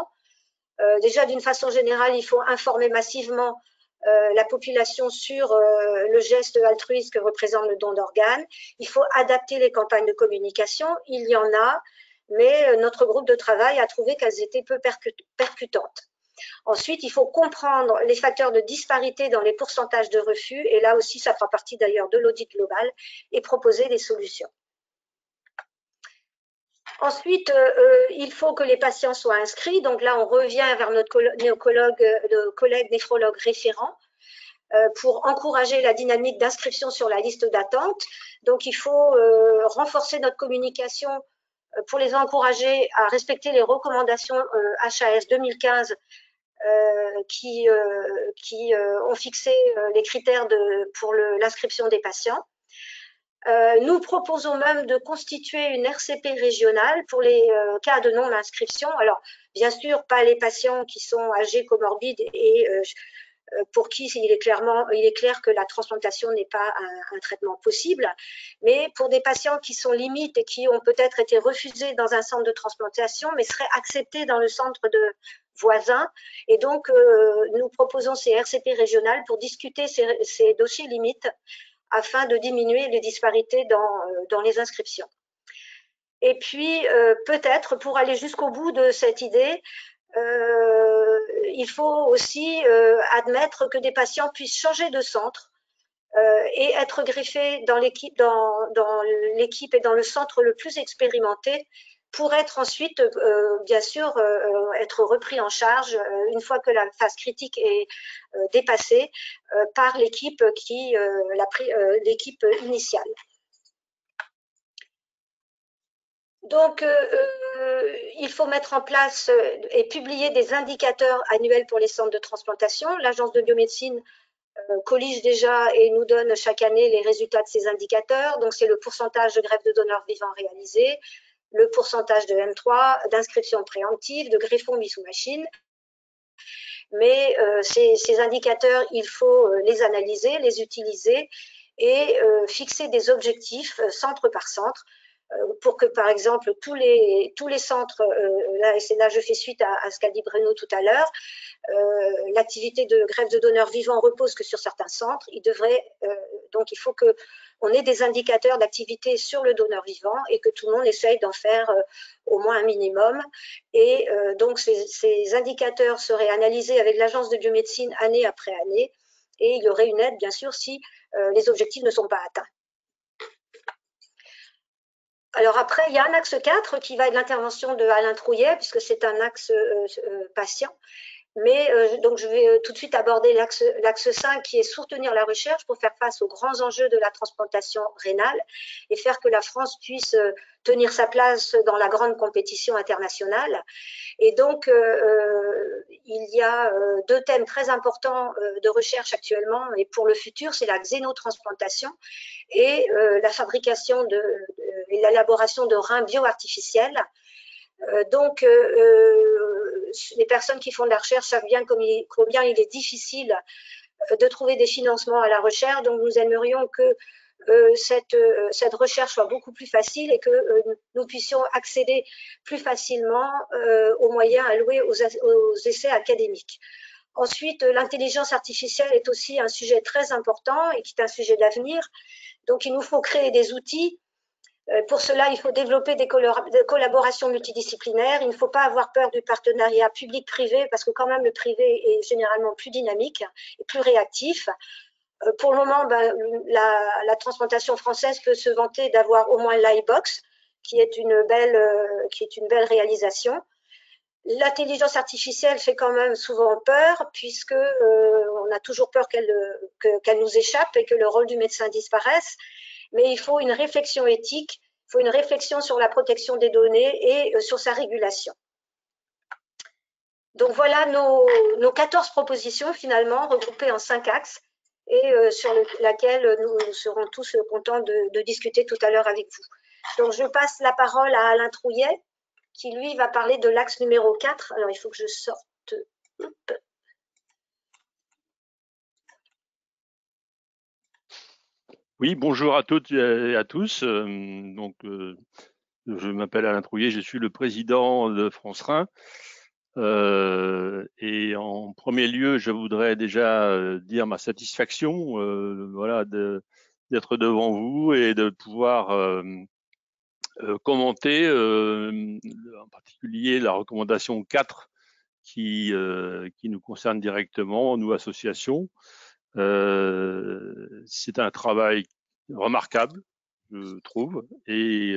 Déjà, d'une façon générale, il faut informer massivement la population sur le geste altruiste que représente le don d'organes. Il faut adapter les campagnes de communication, il y en a, mais notre groupe de travail a trouvé qu'elles étaient peu percutantes. Ensuite, il faut comprendre les facteurs de disparité dans les pourcentages de refus, et là aussi, ça fera partie d'ailleurs de l'audit global, et proposer des solutions. Ensuite, il faut que les patients soient inscrits, donc là, on revient vers notre collègue néphrologue référent pour encourager la dynamique d'inscription sur la liste d'attente. Donc, il faut renforcer notre communication pour les encourager à respecter les recommandations HAS 2015 qui ont fixé les critères pour l'inscription des patients. Nous proposons même de constituer une RCP régionale pour les cas de non-inscription. Alors, bien sûr, pas les patients qui sont âgés, comorbides et pour qui il est clair que la transplantation n'est pas un traitement possible, mais pour des patients qui sont limites et qui ont peut-être été refusés dans un centre de transplantation, mais seraient acceptés dans le centre de voisins. Et donc, nous proposons ces RCP régionales pour discuter ces dossiers limites afin de diminuer les disparités dans les inscriptions. Et puis, peut-être, pour aller jusqu'au bout de cette idée, il faut aussi admettre que des patients puissent changer de centre et être greffés dans l'équipe et dans le centre le plus expérimenté pour être ensuite, bien sûr, être repris en charge une fois que la phase critique est dépassée par l'équipe l'équipe initiale. Donc, il faut mettre en place et publier des indicateurs annuels pour les centres de transplantation. L'Agence de biomédecine collige déjà et nous donne chaque année les résultats de ces indicateurs. Donc, c'est le pourcentage de greffe de donneurs vivants réalisés, le pourcentage de M3, d'inscription préemptive, de greffons mis sous machine. Mais ces indicateurs, il faut les analyser, les utiliser et fixer des objectifs centre par centre pour que, par exemple, tous les centres, là je fais suite à ce qu'a dit Bruno tout à l'heure, l'activité de greffe de donneurs vivants repose que sur certains centres. Donc il faut qu'on ait des indicateurs d'activité sur le donneur vivant et que tout le monde essaye d'en faire au moins un minimum. Et donc ces indicateurs seraient analysés avec l'Agence de biomédecine année après année, et il y aurait une aide, bien sûr, si les objectifs ne sont pas atteints. Alors après, il y a un axe 4 qui va être l'intervention de Alain Trouillet, puisque c'est un axe patient. Mais donc je vais tout de suite aborder l'axe 5 qui est soutenir la recherche pour faire face aux grands enjeux de la transplantation rénale et faire que la France puisse tenir sa place dans la grande compétition internationale. Et donc il y a deux thèmes très importants de recherche actuellement et pour le futur, c'est la xénotransplantation et la fabrication et l'élaboration de reins bioartificiels. Donc, les personnes qui font de la recherche savent bien combien il est difficile de trouver des financements à la recherche. Donc, nous aimerions que cette recherche soit beaucoup plus facile et que nous puissions accéder plus facilement aux moyens alloués aux essais académiques. Ensuite, l'intelligence artificielle est aussi un sujet très important et qui est un sujet d'avenir. Donc, il nous faut créer des outils. Pour cela, il faut développer des collaborations multidisciplinaires. Il ne faut pas avoir peur du partenariat public-privé parce que quand même le privé est généralement plus dynamique et plus réactif. Pour le moment, la transplantation française peut se vanter d'avoir au moins l'iBox, qui est une belle réalisation. L'intelligence artificielle fait quand même souvent peur puisque on a toujours peur qu'elle nous échappe et que le rôle du médecin disparaisse. Mais il faut une réflexion éthique, il faut une réflexion sur la protection des données et sur sa régulation. Donc voilà nos 14 propositions finalement regroupées en 5 axes et sur laquelle nous serons tous contents de discuter tout à l'heure avec vous. Donc je passe la parole à Alain Trouillet qui lui va parler de l'axe numéro 4. Alors il faut que je sorte. Hop. Oui, bonjour à toutes et à tous. Je m'appelle Alain Trouillet, je suis le président de France Rhin. Et en premier lieu, je voudrais déjà dire ma satisfaction, voilà, d'être devant vous et de pouvoir commenter, en particulier la recommandation 4 qui nous concerne directement, nous associations. C'est un travail remarquable, je trouve, et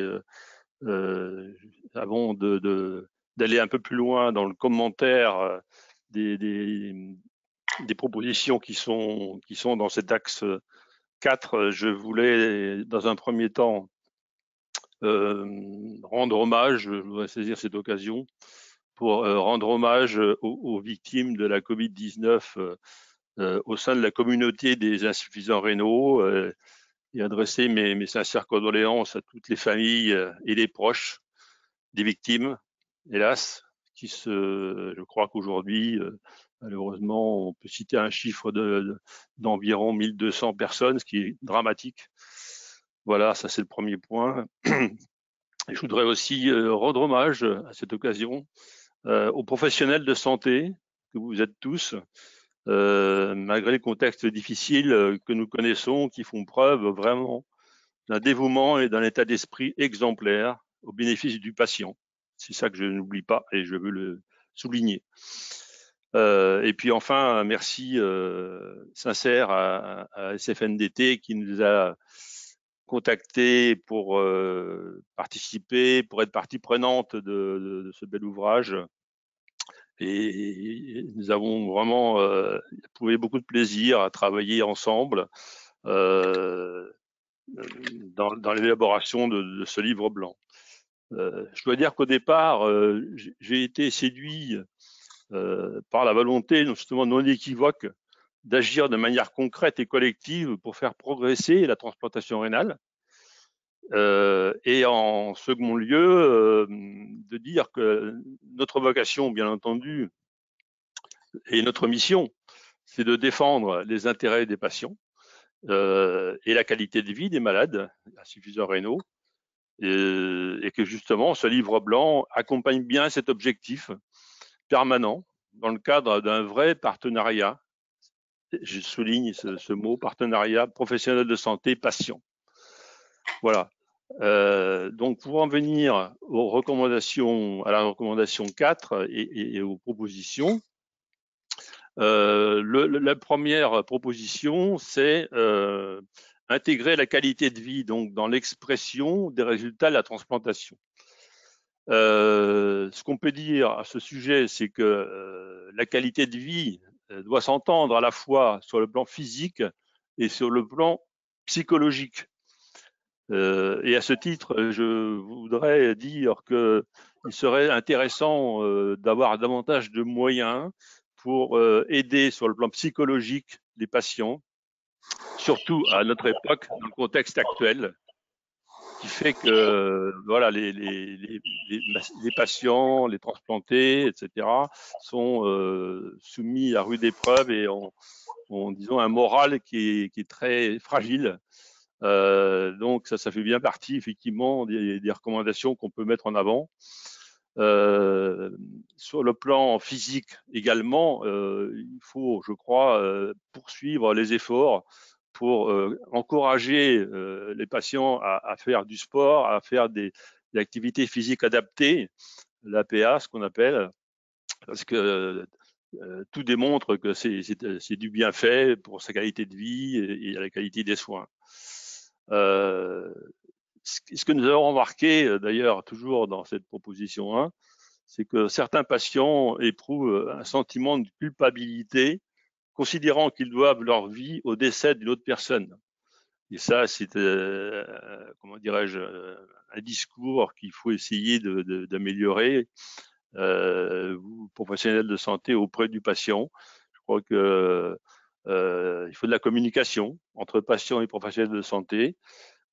avant d'aller un peu plus loin dans le commentaire des propositions qui sont dans cet axe 4, je voulais dans un premier temps rendre hommage, je voudrais saisir cette occasion pour rendre hommage aux victimes de la Covid-19 au sein de la communauté des insuffisants rénaux et adresser mes sincères condoléances à toutes les familles et les proches des victimes, hélas, je crois qu'aujourd'hui, malheureusement, on peut citer un chiffre d'environ 1200 personnes, ce qui est dramatique. Voilà, ça c'est le premier point. Et je voudrais aussi rendre hommage à cette occasion aux professionnels de santé que vous êtes tous, malgré le contexte difficile que nous connaissons, qui font preuve vraiment d'un dévouement et d'un état d'esprit exemplaire au bénéfice du patient. C'est ça que je n'oublie pas et je veux le souligner. Et puis enfin, un merci sincère à SFNDT qui nous a contactés pour participer, pour être partie prenante de ce bel ouvrage. Et nous avons vraiment éprouvé beaucoup de plaisir à travailler ensemble dans l'élaboration de ce livre blanc. Je dois dire qu'au départ, j'ai été séduit par la volonté justement non équivoque d'agir de manière concrète et collective pour faire progresser la transplantation rénale. Et en second lieu, de dire que notre vocation, bien entendu, Et notre mission, c'est de défendre les intérêts des patients et la qualité de vie des malades insuffisants rénaux, et que justement ce livre blanc accompagne bien cet objectif permanent dans le cadre d'un vrai partenariat. Je souligne ce mot, partenariat professionnel de santé patient. Voilà. Donc pour en venir à la recommandation 4 et aux propositions, la première proposition, c'est intégrer la qualité de vie donc dans l'expression des résultats de la transplantation. Ce qu'on peut dire à ce sujet, c'est que la qualité de vie doit s'entendre à la fois sur le plan physique et sur le plan psychologique. Et à ce titre, je voudrais dire qu'il serait intéressant d'avoir davantage de moyens pour aider sur le plan psychologique les patients, surtout à notre époque, dans le contexte actuel, qui fait que voilà, les patients, les transplantés, etc., sont soumis à rude épreuve et ont disons, un moral qui est très fragile. Donc ça fait bien partie effectivement des recommandations qu'on peut mettre en avant. Sur le plan physique également, il faut, je crois, poursuivre les efforts pour encourager les patients à faire du sport, à faire des activités physiques adaptées, l'APA, ce qu'on appelle, parce que tout démontre que c'est du bienfait pour sa qualité de vie et la qualité des soins. Ce que nous avons remarqué, d'ailleurs, toujours dans cette proposition 1, c'est que certains patients éprouvent un sentiment de culpabilité, considérant qu'ils doivent leur vie au décès d'une autre personne. Et ça, c'est, comment dirais-je, un discours qu'il faut essayer d'améliorer, vous, professionnels de santé, auprès du patient. Je crois que il faut de la communication entre patients et professionnels de santé.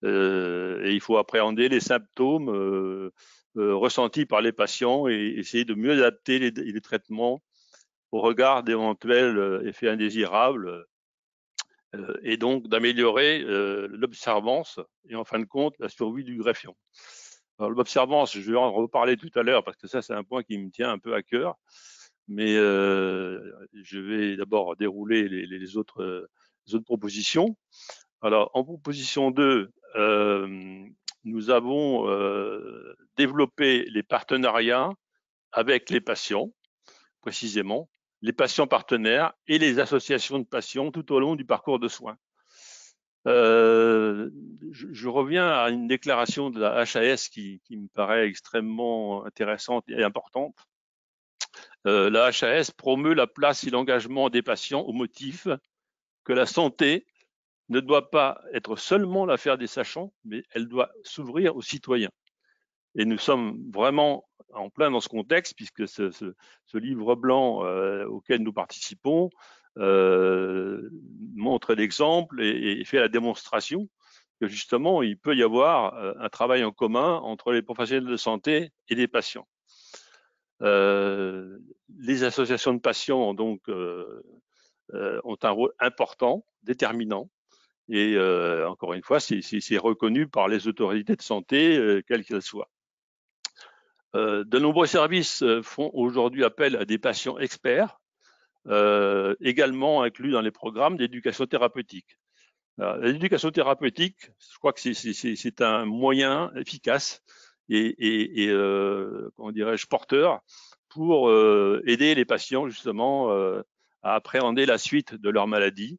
Et il faut appréhender les symptômes ressentis par les patients et essayer de mieux adapter les traitements au regard d'éventuels effets indésirables et donc d'améliorer l'observance et en fin de compte la survie du greffion. Alors l'observance, je vais en reparler tout à l'heure parce que ça c'est un point qui me tient un peu à cœur, mais je vais d'abord dérouler les autres propositions. Alors en proposition 2, nous avons développé les partenariats avec les patients, précisément, les patients partenaires et les associations de patients tout au long du parcours de soins. Je reviens à une déclaration de la HAS qui me paraît extrêmement intéressante et importante. La HAS promeut la place et l'engagement des patients au motif que la santé ne doit pas être seulement l'affaire des sachants, mais elle doit s'ouvrir aux citoyens. Et nous sommes vraiment en plein dans ce contexte, puisque ce livre blanc auquel nous participons montre l'exemple et fait la démonstration que justement, il peut y avoir un travail en commun entre les professionnels de santé et les patients. Les associations de patients donc ont un rôle important, déterminant, et encore une fois, c'est reconnu par les autorités de santé, quelles qu'elles soient. De nombreux services font aujourd'hui appel à des patients experts, également inclus dans les programmes d'éducation thérapeutique. L'éducation thérapeutique, je crois que c'est un moyen efficace et comment dirais-je, porteur pour aider les patients justement à appréhender la suite de leur maladie.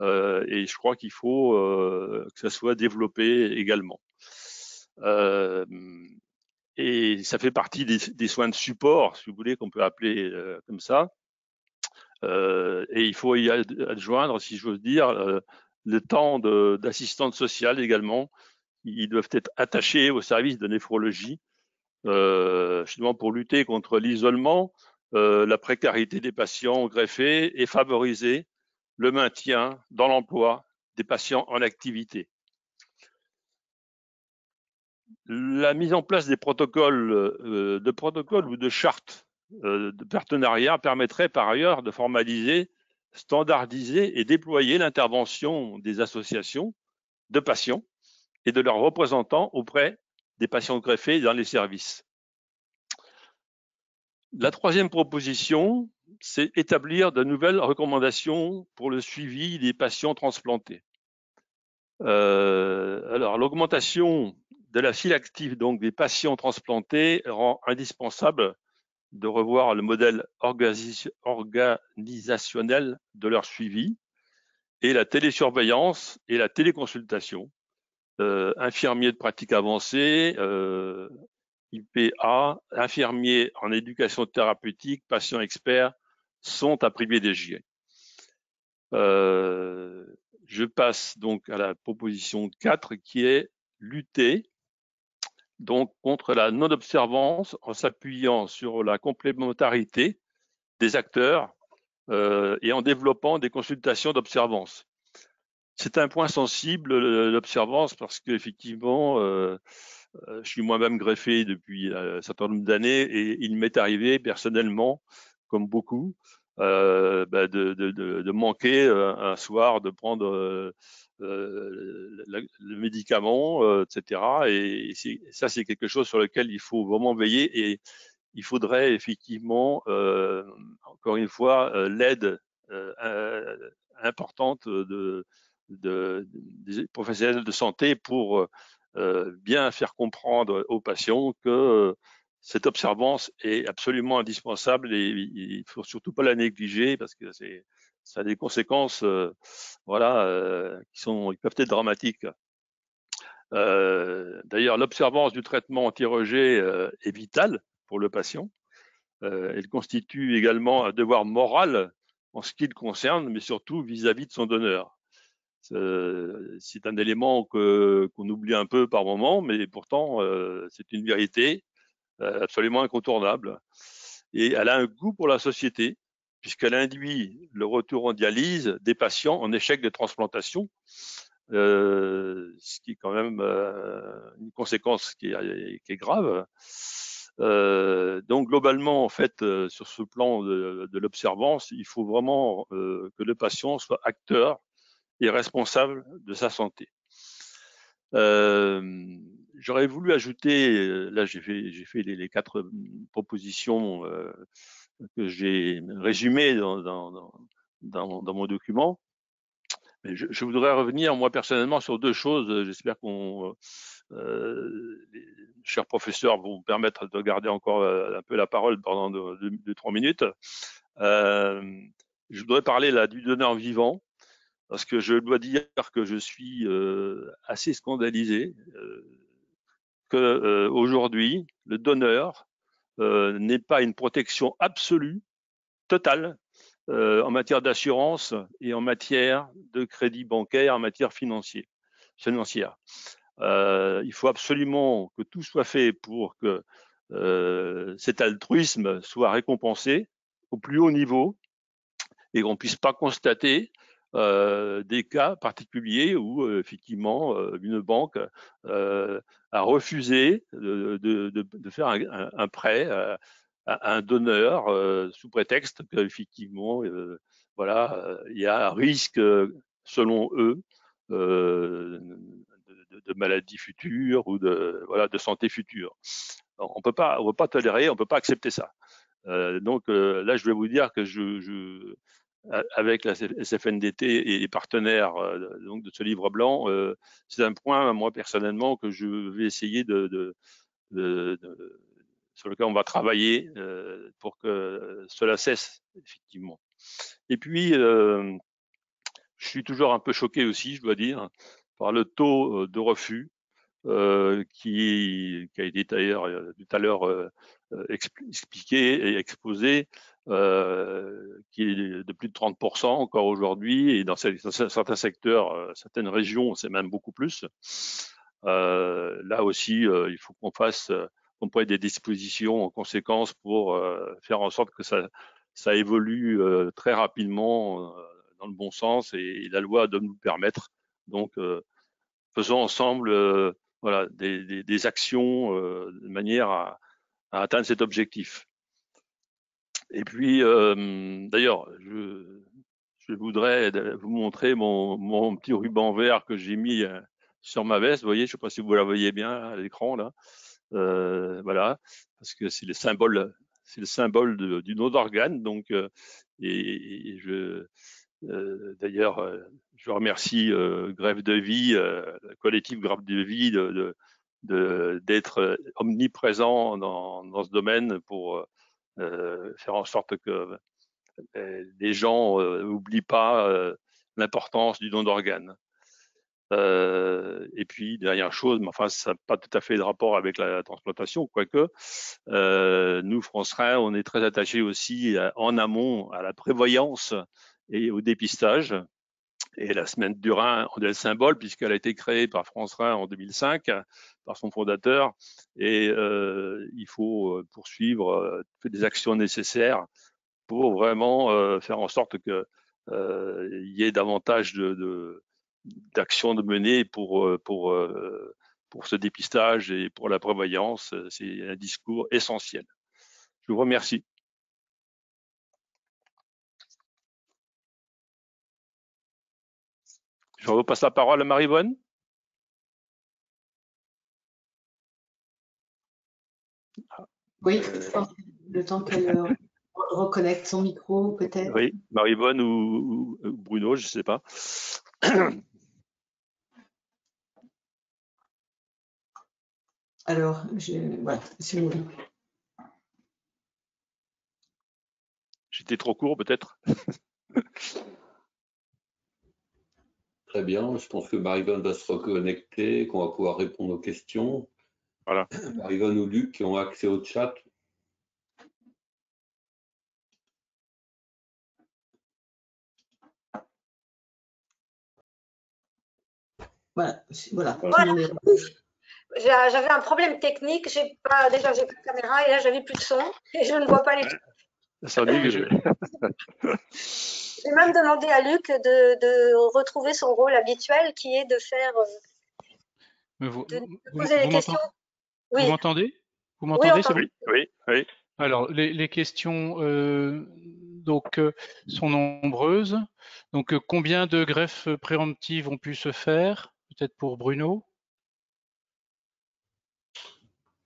Et je crois qu'il faut que ça soit développé également. Et ça fait partie des soins de support, si vous voulez, qu'on peut appeler comme ça. Et il faut y adjoindre, si j'ose dire, le temps d'assistante sociale également. Ils doivent être attachés au service de néphrologie, justement pour lutter contre l'isolement, la précarité des patients greffés et favoriser le maintien dans l'emploi des patients en activité. La mise en place des protocoles ou de chartes de partenariat permettrait par ailleurs de formaliser, standardiser et déployer l'intervention des associations de patients et de leurs représentants auprès des patients greffés dans les services. La troisième proposition, c'est établir de nouvelles recommandations pour le suivi des patients transplantés. Alors, l'augmentation de la file active donc des patients transplantés rend indispensable de revoir le modèle organisationnel de leur suivi et la télésurveillance et la téléconsultation. Infirmiers de pratique avancée, IPA, infirmiers en éducation thérapeutique, patients experts sont à privilégier. Je passe donc à la proposition 4 qui est lutter donc contre la non-observance en s'appuyant sur la complémentarité des acteurs et en développant des consultations d'observance. C'est un point sensible, l'observance, parce qu'effectivement, je suis moi-même greffé depuis un certain nombre d'années et il m'est arrivé personnellement, comme beaucoup, de manquer un soir, de prendre le médicament, etc. Et ça, c'est quelque chose sur lequel il faut vraiment veiller et il faudrait effectivement, encore une fois, l'aide importante des professionnels de santé pour bien faire comprendre aux patients que cette observance est absolument indispensable et il ne faut surtout pas la négliger parce que ça a des conséquences qui peuvent être dramatiques. D'ailleurs, l'observance du traitement anti-rejet est vitale pour le patient. Elle constitue également un devoir moral en ce qui le concerne, mais surtout vis-à-vis de son donneur. C'est un élément qu'on oublie un peu par moment, mais pourtant, c'est une vérité absolument incontournable. Et elle a un coût pour la société, puisqu'elle induit le retour en dialyse des patients en échec de transplantation, ce qui est quand même une conséquence qui est grave. Donc globalement, en fait, sur ce plan de l'observance, il faut vraiment que le patient soit acteur et responsable de sa santé. J'aurais voulu ajouter, là j'ai fait les 4 propositions que j'ai résumées dans mon document. Mais je voudrais revenir, moi personnellement, sur 2 choses. J'espère qu'on les chers professeurs vont me permettre de garder encore un peu la parole pendant 2-3 minutes. Je voudrais parler là du donneur vivant, parce que je dois dire que je suis assez scandalisé que aujourd'hui le donneur n'ait pas une protection absolue, totale, en matière d'assurance et en matière de crédit bancaire, en matière financière. Il faut absolument que tout soit fait pour que cet altruisme soit récompensé au plus haut niveau et qu'on ne puisse pas constater des cas particuliers où effectivement une banque a refusé de faire un prêt à un donneur sous prétexte qu'effectivement il y a un risque selon eux de maladies futures ou de santé future. On peut pas tolérer, on peut pas accepter ça. Donc là, je vais vous dire que avec la SFNDT et les partenaires donc de ce livre blanc, c'est un point, moi personnellement, que je vais essayer sur lequel on va travailler pour que cela cesse, effectivement. Et puis, je suis toujours un peu choqué aussi, je dois dire, par le taux de refus qui a été d'ailleurs tout à l'heure expliqué et exposé, qui est de plus de 30% encore aujourd'hui, et dans certains secteurs, certaines régions, c'est même beaucoup plus. Là aussi, il faut qu'on prenne des dispositions en conséquence pour faire en sorte que ça évolue très rapidement dans le bon sens, et la loi doit nous permettre. Donc, faisons ensemble des actions de manière à atteindre cet objectif. Et puis, d'ailleurs, je voudrais vous montrer mon petit ruban vert que j'ai mis sur ma veste. Vous voyez, je ne sais pas si vous la voyez bien à l'écran là. Voilà, parce que c'est le symbole du don d'organes. Donc, et d'ailleurs, je remercie Greffe de Vie, le collectif Greffe de Vie, d'être omniprésent dans ce domaine pour faire en sorte que les gens n'oublient pas l'importance du don d'organes. Et puis, dernière chose, mais enfin, ça n'a pas tout à fait de rapport avec la transplantation, quoique, nous, France Rein, on est très attachés aussi en amont à la prévoyance et au dépistage. Et la semaine du Rhin en est le symbole, puisqu'elle a été créée par France Rein en 2005, par son fondateur. Et il faut poursuivre des actions nécessaires pour vraiment faire en sorte que il y ait davantage d'actions de menées pour ce dépistage et pour la prévoyance. C'est un discours essentiel. Je vous remercie. Je repasse la parole à Marie-Vonne. Oui, le temps qu'elle reconnecte son micro, peut-être. Oui, Marie-Vonne ou Bruno, je ne sais pas. Alors, voilà, c'est bon. J'étais trop court, peut-être. Très bien, je pense que Marie-Vonne va se reconnecter, qu'on va pouvoir répondre aux questions. Voilà. Marie-Vonne ou Luc qui ont accès au chat. Voilà. Voilà. J'avais un problème technique, déjà j'ai pas de caméra et là j'avais plus de son et je ne vois pas les. Ça dit que j'ai même demandé à Luc de retrouver son rôle habituel qui est de faire poser les questions. Oui. Vous m'entendez? Vous m'entendez? Oui, oui. Alors les questions sont nombreuses. Donc combien de greffes préemptives ont pu se faire? Peut-être pour Bruno?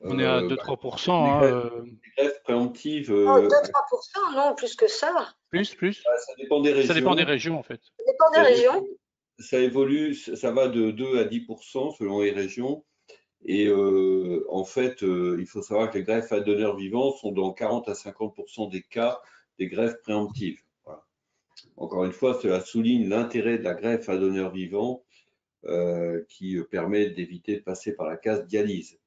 On est à 2-3%. Les greffes préemptives. 2-3%, non, plus que ça. Plus? Ça dépend des régions. Ça dépend des régions, en fait. Ça dépend des régions. Ça évolue, ça va de 2 à 10% selon les régions. Et en fait, il faut savoir que les greffes à donneur vivant sont dans 40 à 50% des cas des greffes préemptives. Voilà. Encore une fois, cela souligne l'intérêt de la greffe à donneur vivant qui permet d'éviter de passer par la case dialyse.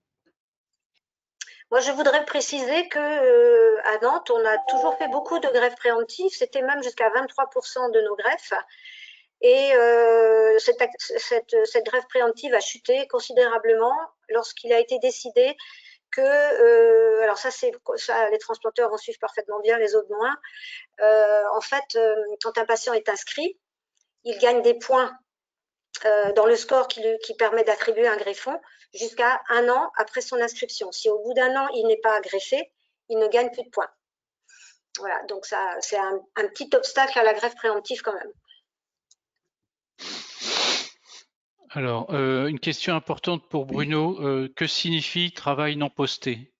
Moi, je voudrais préciser que à Nantes, on a toujours fait beaucoup de greffes préemptives. C'était même jusqu'à 23% de nos greffes. Et cette greffe préemptive a chuté considérablement lorsqu'il a été décidé que, alors ça, les transplanteurs en suivent parfaitement bien, les autres moins. En fait, quand un patient est inscrit, il gagne des points dans le score qui permet d'attribuer un greffon jusqu'à 1 an après son inscription. Si au bout d'1 an, il n'est pas greffé, il ne gagne plus de points. Voilà, donc ça, c'est un petit obstacle à la greffe préemptive quand même. Alors, une question importante pour Bruno. Que signifie travail non posté?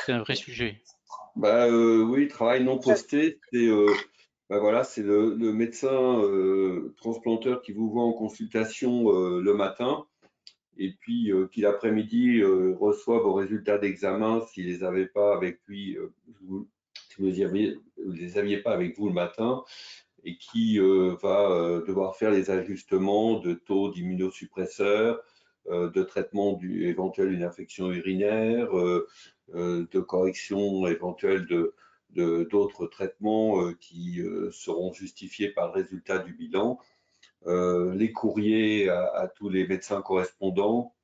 C'est un vrai sujet. Oui, travail non posté, c'est voilà, c'est le médecin transplanteur qui vous voit en consultation le matin et puis qui l'après-midi reçoit vos résultats d'examen s'il les avait pas avec lui, si vous les aviez pas avec vous le matin, et qui va devoir faire les ajustements de taux d'immunosuppresseurs, de traitement éventuel d'une infection urinaire, de correction éventuelle d'autres traitements qui seront justifiés par le résultat du bilan, les courriers à tous les médecins correspondants.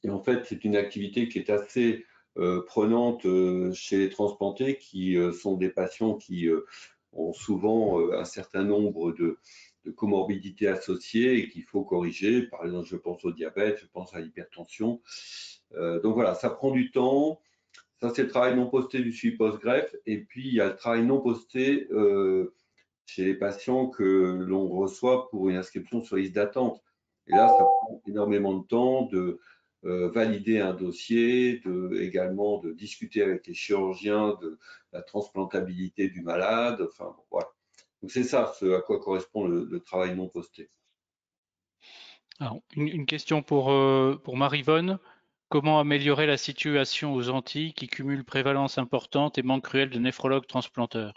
Et en fait, c'est une activité qui est assez prenante chez les transplantés, qui sont des patients qui ont souvent un certain nombre de comorbidités associées et qu'il faut corriger. Par exemple, je pense au diabète, je pense à l'hypertension. Donc voilà, ça prend du temps. Ça, c'est le travail non posté du suivi post-greffe. Et puis, il y a le travail non posté chez les patients que l'on reçoit pour une inscription sur liste d'attente. Et là, ça prend énormément de temps de valider un dossier, également de discuter avec les chirurgiens de la transplantabilité du malade. Enfin, bon, voilà. Donc, c'est ça ce à quoi correspond le travail non posté. Alors, une question pour Marie-Vonne. Comment améliorer la situation aux Antilles qui cumulent prévalence importante et manque cruel de néphrologues transplanteurs?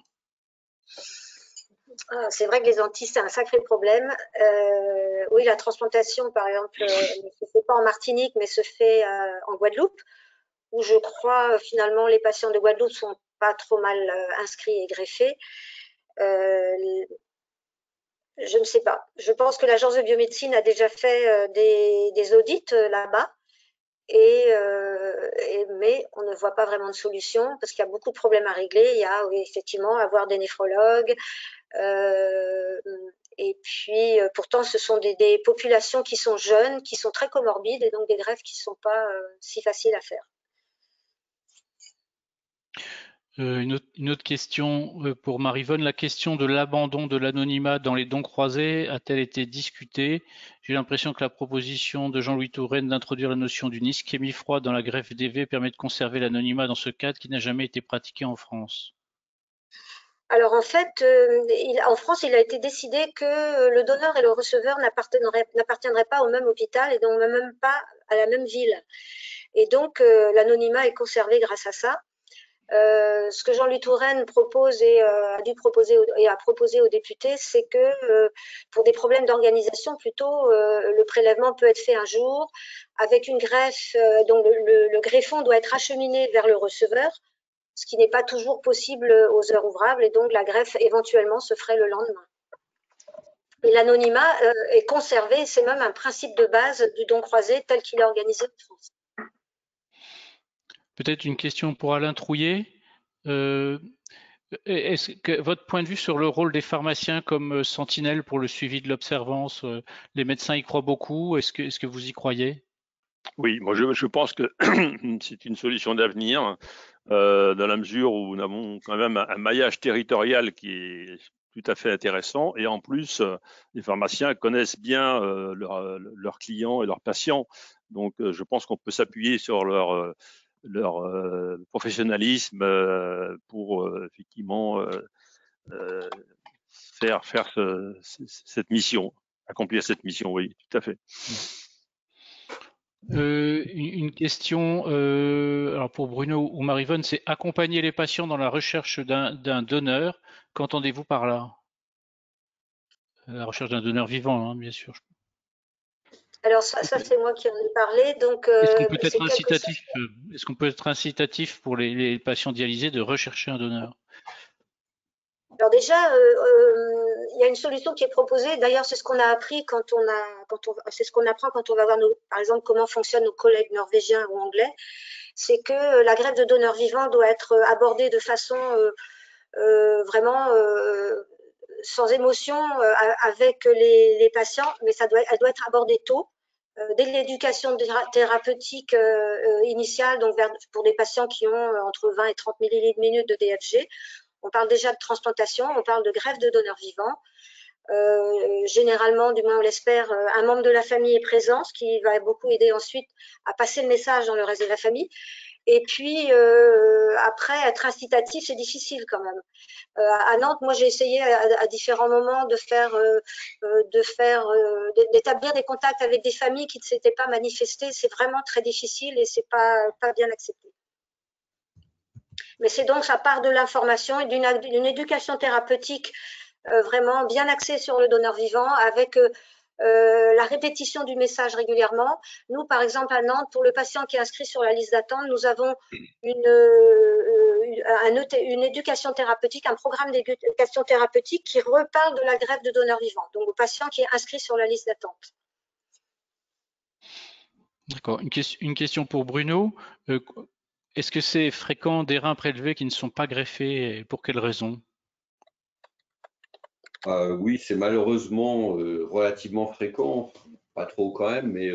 C'est vrai que les Antilles, c'est un sacré problème. Oui, la transplantation, par exemple, ne se fait pas en Martinique, mais se fait en Guadeloupe, où je crois finalement les patients de Guadeloupe sont pas trop mal inscrits et greffés. Je ne sais pas. Je pense que l'agence de biomédecine a déjà fait des audits là-bas, mais on ne voit pas vraiment de solution parce qu'il y a beaucoup de problèmes à régler. Il y a oui, effectivement avoir des néphrologues. Et puis, pourtant, ce sont des populations qui sont jeunes, qui sont très comorbides et donc des greffes qui ne sont pas si faciles à faire. Une autre question pour Marie-Vonne. La question de l'abandon de l'anonymat dans les dons croisés a-t-elle été discutée? J'ai l'impression que la proposition de Jean-Louis Touraine d'introduire la notion d'une ischémie froide dans la greffe DV permet de conserver l'anonymat dans ce cadre qui n'a jamais été pratiqué en France. Alors en fait, en France, il a été décidé que le donneur et le receveur n'appartiendraient pas au même hôpital et donc même pas à la même ville. Et donc l'anonymat est conservé grâce à ça. Ce que Jean-Louis Touraine propose et a proposé aux députés, c'est que pour des problèmes d'organisation, plutôt, le prélèvement peut être fait un jour avec une greffe, donc le greffon doit être acheminé vers le receveur, ce qui n'est pas toujours possible aux heures ouvrables, et donc la greffe éventuellement se ferait le lendemain. Et l'anonymat est conservé, c'est même un principe de base du don croisé tel qu'il est organisé en France. Peut-être une question pour Alain Trouillet. Est-ce que votre point de vue sur le rôle des pharmaciens comme sentinelles pour le suivi de l'observance, les médecins y croient beaucoup? Est-ce que vous y croyez? Oui, moi je pense que c'est une solution d'avenir dans la mesure où nous avons quand même un maillage territorial qui est tout à fait intéressant et en plus les pharmaciens connaissent bien leurs clients et leurs patients. Donc je pense qu'on peut s'appuyer sur leur professionnalisme pour effectivement faire cette mission, accomplir cette mission, oui, tout à fait. Une question alors pour Bruno ou Marie-Vonne, c'est accompagner les patients dans la recherche d'un donneur. Qu'entendez-vous par là? La recherche d'un donneur vivant, hein, bien sûr. Alors ça c'est moi qui en ai parlé. Donc est-ce qu'on peut être incitatif? Est-ce qu'on peut être incitatif pour les patients dialysés de rechercher un donneur? Alors déjà, il y a une solution qui est proposée. D'ailleurs, c'est ce qu'on a appris c'est ce qu'on apprend quand on va voir par exemple comment fonctionnent nos collègues norvégiens ou anglais. C'est que la greffe de donneurs vivants doit être abordée de façon vraiment sans émotion avec les patients, mais elle doit être abordée tôt. Dès l'éducation thérapeutique initiale, donc pour des patients qui ont entre 20 et 30 millilitres minutes de DFG, on parle déjà de transplantation, on parle de greffe de donneurs vivants. Généralement, du moins on l'espère, un membre de la famille est présent, ce qui va beaucoup aider ensuite à passer le message dans le reste de la famille. Et puis après, être incitatif, c'est difficile quand même. À Nantes, moi j'ai essayé à différents moments d'établir des contacts avec des familles qui ne s'étaient pas manifestées. C'est vraiment très difficile et c'est pas bien accepté. Mais c'est donc ça part de l'information et d'une éducation thérapeutique vraiment bien axée sur le donneur vivant avec la répétition du message régulièrement. Nous, par exemple, à Nantes, pour le patient qui est inscrit sur la liste d'attente, nous avons une éducation thérapeutique, un programme d'éducation thérapeutique qui reparle de la greffe de donneur vivant, donc au patient qui est inscrit sur la liste d'attente. D'accord. Une question pour Bruno. Est-ce que c'est fréquent des reins prélevés qui ne sont pas greffés et pour quelles raisons? Oui, c'est malheureusement relativement fréquent, pas trop quand même, mais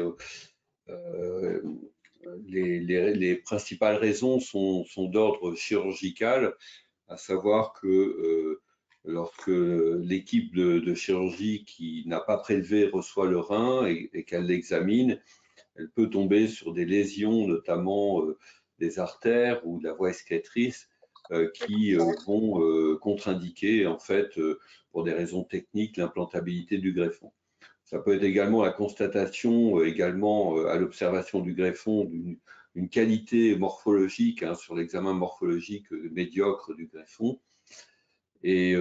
les principales raisons sont d'ordre chirurgical, à savoir que lorsque l'équipe de chirurgie qui n'a pas prélevé reçoit le rein et qu'elle l'examine, elle peut tomber sur des lésions, notamment des artères ou de la voie excrétrice, qui vont contre-indiquer, en fait, pour des raisons techniques, l'implantabilité du greffon. Ça peut être également la constatation, également à l'observation du greffon, d'une qualité morphologique, hein, sur l'examen morphologique médiocre du greffon. Et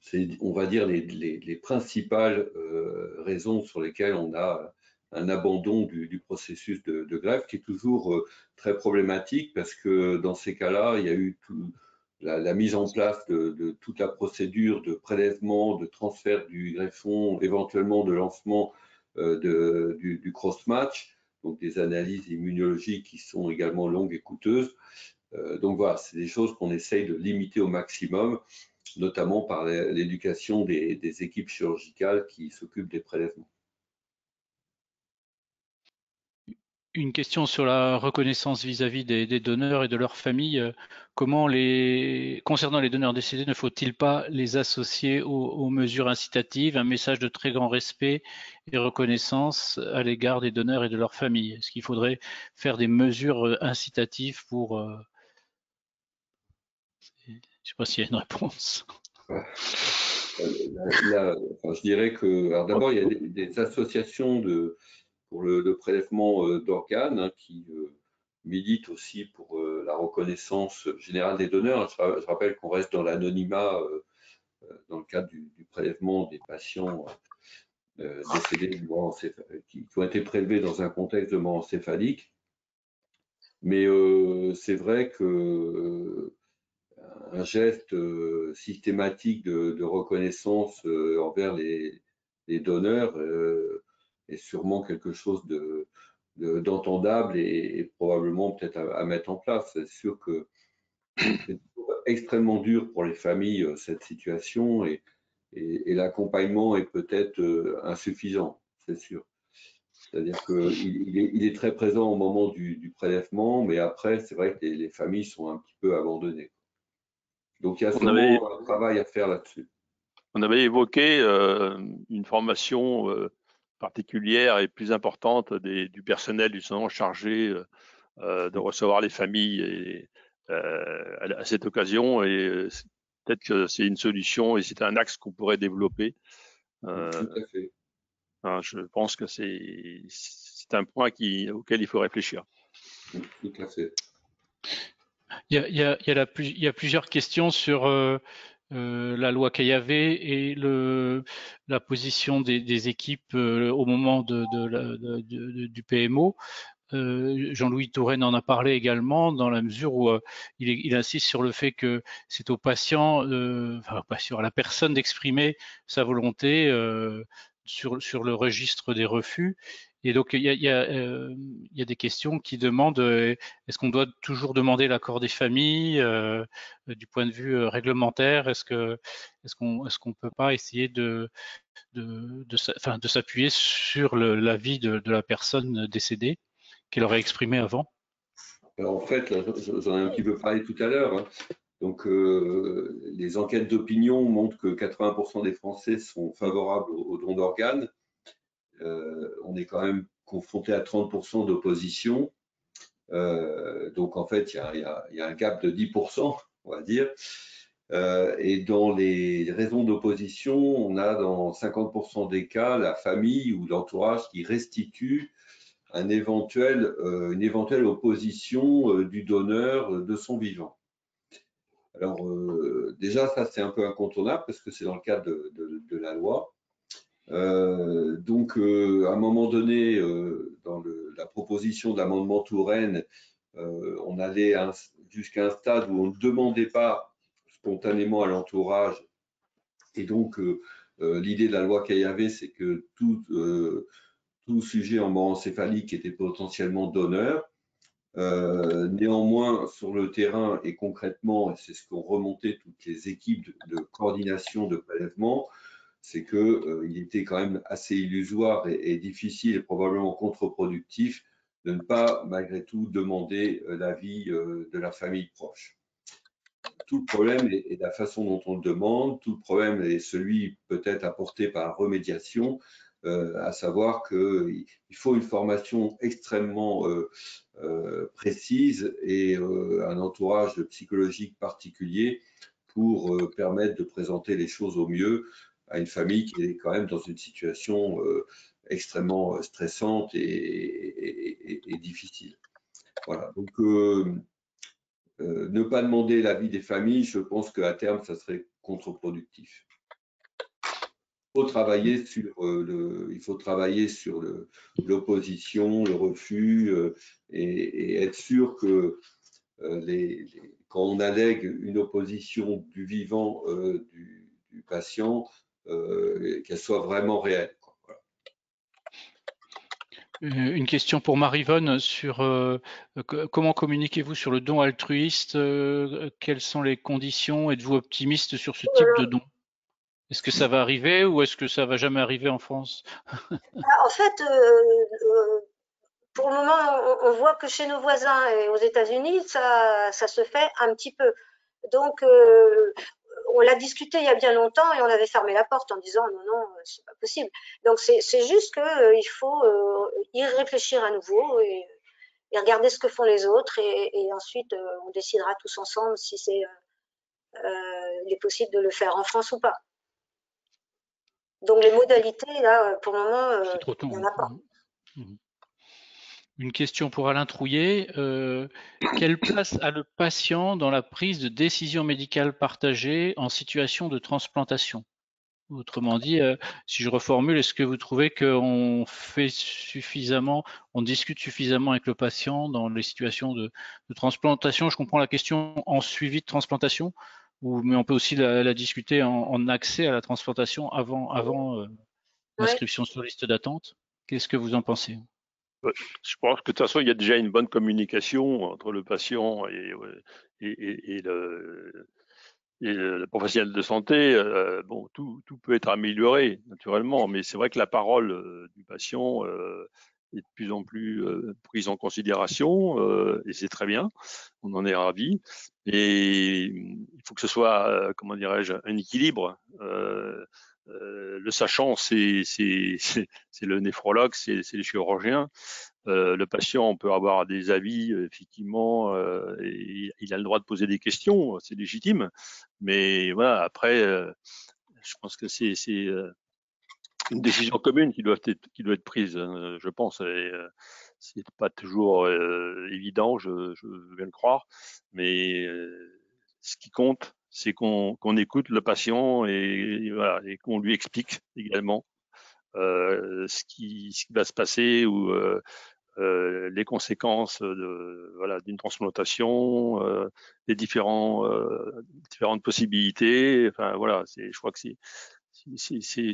c'est, on va dire, les principales raisons sur lesquelles on a un abandon du processus de greffe, qui est toujours très problématique, parce que dans ces cas-là, il y a eu la mise en place de toute la procédure de prélèvement, de transfert du greffon, éventuellement de lancement du cross-match, donc des analyses immunologiques qui sont également longues et coûteuses. Donc voilà, c'est des choses qu'on essaye de limiter au maximum, notamment par l'éducation des équipes chirurgicales qui s'occupent des prélèvements. Une question sur la reconnaissance vis-à-vis des donneurs et de leurs familles. Concernant les donneurs décédés, ne faut-il pas les associer aux mesures incitatives, un message de très grand respect et reconnaissance à l'égard des donneurs et de leurs familles? Est-ce qu'il faudrait faire des mesures incitatives pour... je ne sais pas s'il y a une réponse. Je dirais que, alors d'abord, il y a des associations pour le prélèvement d'organes, hein, qui militent aussi pour la reconnaissance générale des donneurs. Je rappelle qu'on reste dans l'anonymat dans le cadre du prélèvement des patients décédés qui ont été prélevés dans un contexte de mort encéphalique. Mais c'est vrai que un geste systématique de reconnaissance envers les donneurs est sûrement quelque chose d'entendable et probablement peut-être à mettre en place. C'est sûr que c'est extrêmement dur pour les familles cette situation et l'accompagnement est peut-être insuffisant, c'est sûr. C'est-à-dire qu'il est très présent au moment du prélèvement, mais après, c'est vrai que les familles sont un petit peu abandonnées. Donc, il y a sûrement un travail à faire là-dessus. On avait évoqué une formation particulière et plus importante du personnel du centre chargé de recevoir les familles à cette occasion. Et peut-être que c'est une solution et c'est un axe qu'on pourrait développer. Tout à fait. Je pense que c'est un point auquel il faut réfléchir. Tout à fait. Il y a plusieurs questions sur la loi Caillavet et la position des équipes au moment du PMO. Jean-Louis Touraine en a parlé également, dans la mesure où il insiste sur le fait que c'est au patient, à la personne d'exprimer sa volonté sur le registre des refus. Et donc, il y a des questions qui demandent est-ce qu'on doit toujours demander l'accord des familles du point de vue réglementaire? Est-ce qu'on peut pas essayer de s'appuyer sur l'avis de la personne décédée qu'elle aurait exprimé avant? Alors, en fait, j'en ai un petit peu parlé tout à l'heure, hein. Donc, les enquêtes d'opinion montrent que 80% des Français sont favorables au don d'organes. On est quand même confronté à 30% d'opposition. Donc, en fait, il y a un gap de 10%, on va dire. Et dans les raisons d'opposition, on a dans 50% des cas la famille ou l'entourage qui restitue une éventuelle opposition du donneur de son vivant. Alors, déjà, ça, c'est un peu incontournable parce que c'est dans le cadre de la loi. Donc, à un moment donné, dans la proposition d'amendement Touraine, on allait jusqu'à un stade où on ne demandait pas spontanément à l'entourage. Et donc, l'idée de la loi Caillavet, c'est que tout sujet en mort encéphalique était potentiellement donneur. Néanmoins, sur le terrain et concrètement, et c'est ce qu'ont remonté toutes les équipes de coordination de prélèvement, c'est qu'il était quand même assez illusoire et difficile et probablement contre-productif de ne pas malgré tout demander l'avis de la famille proche. Tout le problème est la façon dont on le demande, tout le problème est celui peut-être apporté par remédiation, à savoir qu'il faut une formation extrêmement précise et un entourage psychologique particulier pour permettre de présenter les choses au mieux à une famille qui est quand même dans une situation extrêmement stressante et difficile. Voilà, donc ne pas demander l'avis des familles, je pense qu'à terme, ça serait contre-productif. Il faut travailler sur l'opposition, le refus et être sûr que quand on allègue une opposition du vivant du patient, qu'elle soit vraiment réelle. Voilà. Une question pour Marie-Vonne sur comment communiquez-vous sur le don altruiste, quelles sont les conditions, êtes-vous optimiste sur ce type de don? Est-ce que ça va arriver ou est-ce que ça va jamais arriver en France? En fait, pour le moment, on voit que chez nos voisins et aux États-Unis, ça se fait un petit peu. Donc, on l'a discuté il y a bien longtemps et on avait fermé la porte en disant non, non, c'est pas possible. Donc, c'est juste qu'il faut y réfléchir à nouveau et regarder ce que font les autres et ensuite on décidera tous ensemble si c'est il est possible de le faire en France ou pas. Donc, les modalités, là, pour le moment, il n'y en a pas. Une question pour Alain Trouillet. Quelle place a le patient dans la prise de décision médicale partagée en situation de transplantation? Autrement dit, si je reformule, est-ce que vous trouvez qu'on fait suffisamment, on discute suffisamment avec le patient dans les situations de transplantation? Je comprends la question en suivi de transplantation, mais on peut aussi la discuter en accès à la transplantation avant l'inscription sur liste d'attente. Qu'est-ce que vous en pensez? Je pense que de toute façon, il y a déjà une bonne communication entre le patient et le professionnel de santé. Bon, tout peut être amélioré naturellement, mais c'est vrai que la parole du patient est de plus en plus prise en considération et c'est très bien. On en est ravis. Et il faut que ce soit, comment dirais-je, un équilibre. Le sachant, c'est le néphrologue, c'est le chirurgien. Le patient peut avoir des avis, effectivement, et il a le droit de poser des questions, c'est légitime. Mais voilà, après, je pense que c'est une décision commune qui doit être prise, je pense. Et c'est pas toujours évident, je veux bien le croire, mais ce qui compte, c'est qu'on écoute le patient et voilà, et qu'on lui explique également ce qui va se passer ou les conséquences d'une transplantation, les différentes possibilités. Enfin voilà, je crois que c'est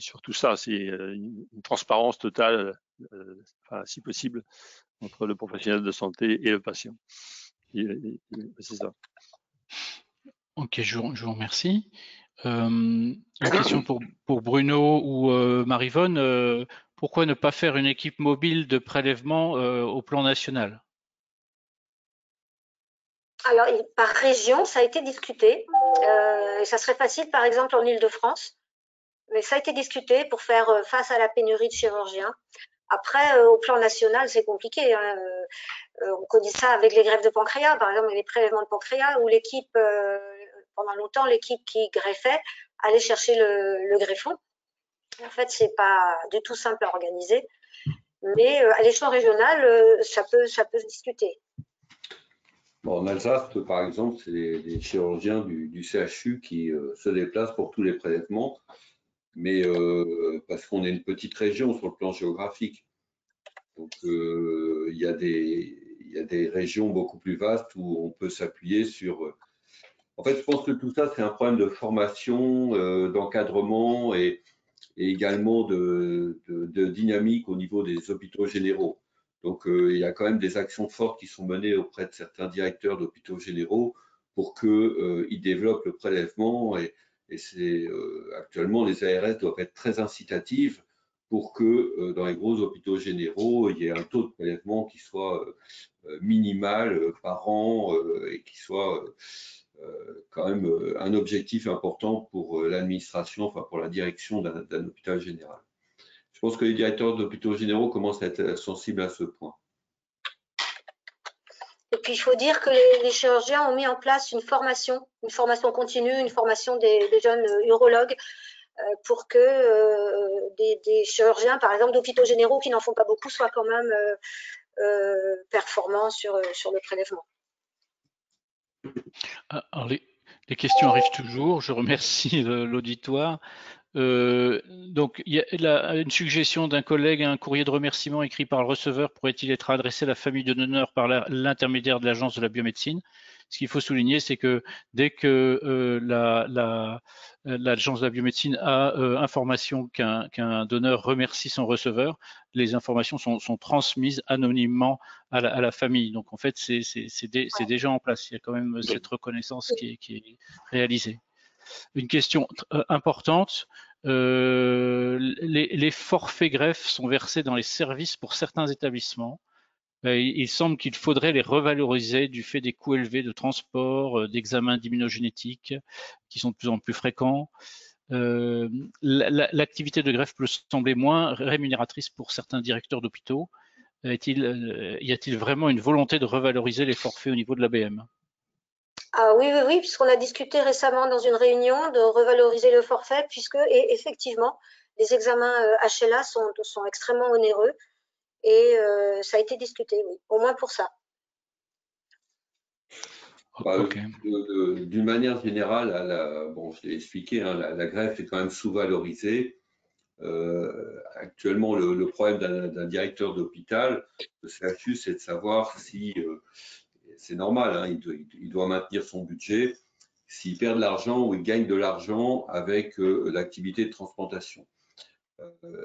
surtout ça, c'est une transparence totale, si possible, entre le professionnel de santé et le patient. C'est ça. Ok, je vous remercie. Une question pour Bruno ou Marie-Vonne. Pourquoi ne pas faire une équipe mobile de prélèvement au plan national? Alors, par région, ça a été discuté. Et ça serait facile, par exemple, en Île-de-France. Mais ça a été discuté pour faire face à la pénurie de chirurgiens. Après, au plan national, c'est compliqué. Hein. On connaît ça avec les greffes de pancréas, par exemple, les prélèvements de pancréas, où l'équipe, pendant longtemps, l'équipe qui greffait allait chercher le greffon. En fait, c'est pas du tout simple à organiser. Mais à l'échelon régional, ça peut se discuter. Bon, en Alsace, par exemple, c'est les chirurgiens du CHU qui se déplacent pour tous les prélèvements, mais parce qu'on est une petite région sur le plan géographique. Donc, il y a des régions beaucoup plus vastes où on peut s'appuyer sur… En fait, je pense que tout ça, c'est un problème de formation, d'encadrement et également de dynamique au niveau des hôpitaux généraux. Donc, il y a quand même des actions fortes qui sont menées auprès de certains directeurs d'hôpitaux généraux pour qu'ils développent le prélèvement. Et c'est actuellement, les ARS doivent être très incitatives pour que dans les gros hôpitaux généraux, il y ait un taux de prélèvement qui soit minimal par an et qui soit quand même un objectif important pour l'administration, enfin pour la direction d'un hôpital général. Je pense que les directeurs d'hôpitaux généraux commencent à être sensibles à ce point. Et puis, il faut dire que les chirurgiens ont mis en place une formation continue, une formation des jeunes urologues pour que des chirurgiens, par exemple, d'hôpitaux généraux qui n'en font pas beaucoup, soient quand même performants sur le prélèvement. Alors les questions arrivent toujours. Je remercie l'auditoire. Donc, il y a une suggestion d'un collègue, un courrier de remerciement écrit par le receveur pourrait-il être adressé à la famille de donneur par l'intermédiaire de l'Agence de la biomédecine? Ce qu'il faut souligner, c'est que dès que l'Agence de la biomédecine a information qu'un donneur remercie son receveur, les informations sont transmises anonymement à la famille. Donc, en fait, c'est déjà en place. Il y a quand même cette reconnaissance qui est réalisée. Une question importante, les forfaits greffes sont versés dans les services pour certains établissements. Il semble qu'il faudrait les revaloriser du fait des coûts élevés de transport, d'examens d'immunogénétique qui sont de plus en plus fréquents. L'activité de greffe peut sembler moins rémunératrice pour certains directeurs d'hôpitaux. Y a-t-il vraiment une volonté de revaloriser les forfaits au niveau de l'ABM? Ah oui, puisqu'on a discuté récemment dans une réunion de revaloriser le forfait, et effectivement, les examens HLA sont extrêmement onéreux et ça a été discuté, oui, au moins pour ça. Okay. D'une manière générale, bon, je l'ai expliqué, hein, la greffe est quand même sous-valorisée. Actuellement, le problème d'un directeur d'hôpital, le CHU, c'est de savoir si c'est normal, hein, il doit maintenir son budget, s'il perd de l'argent ou il gagne de l'argent avec l'activité de transplantation.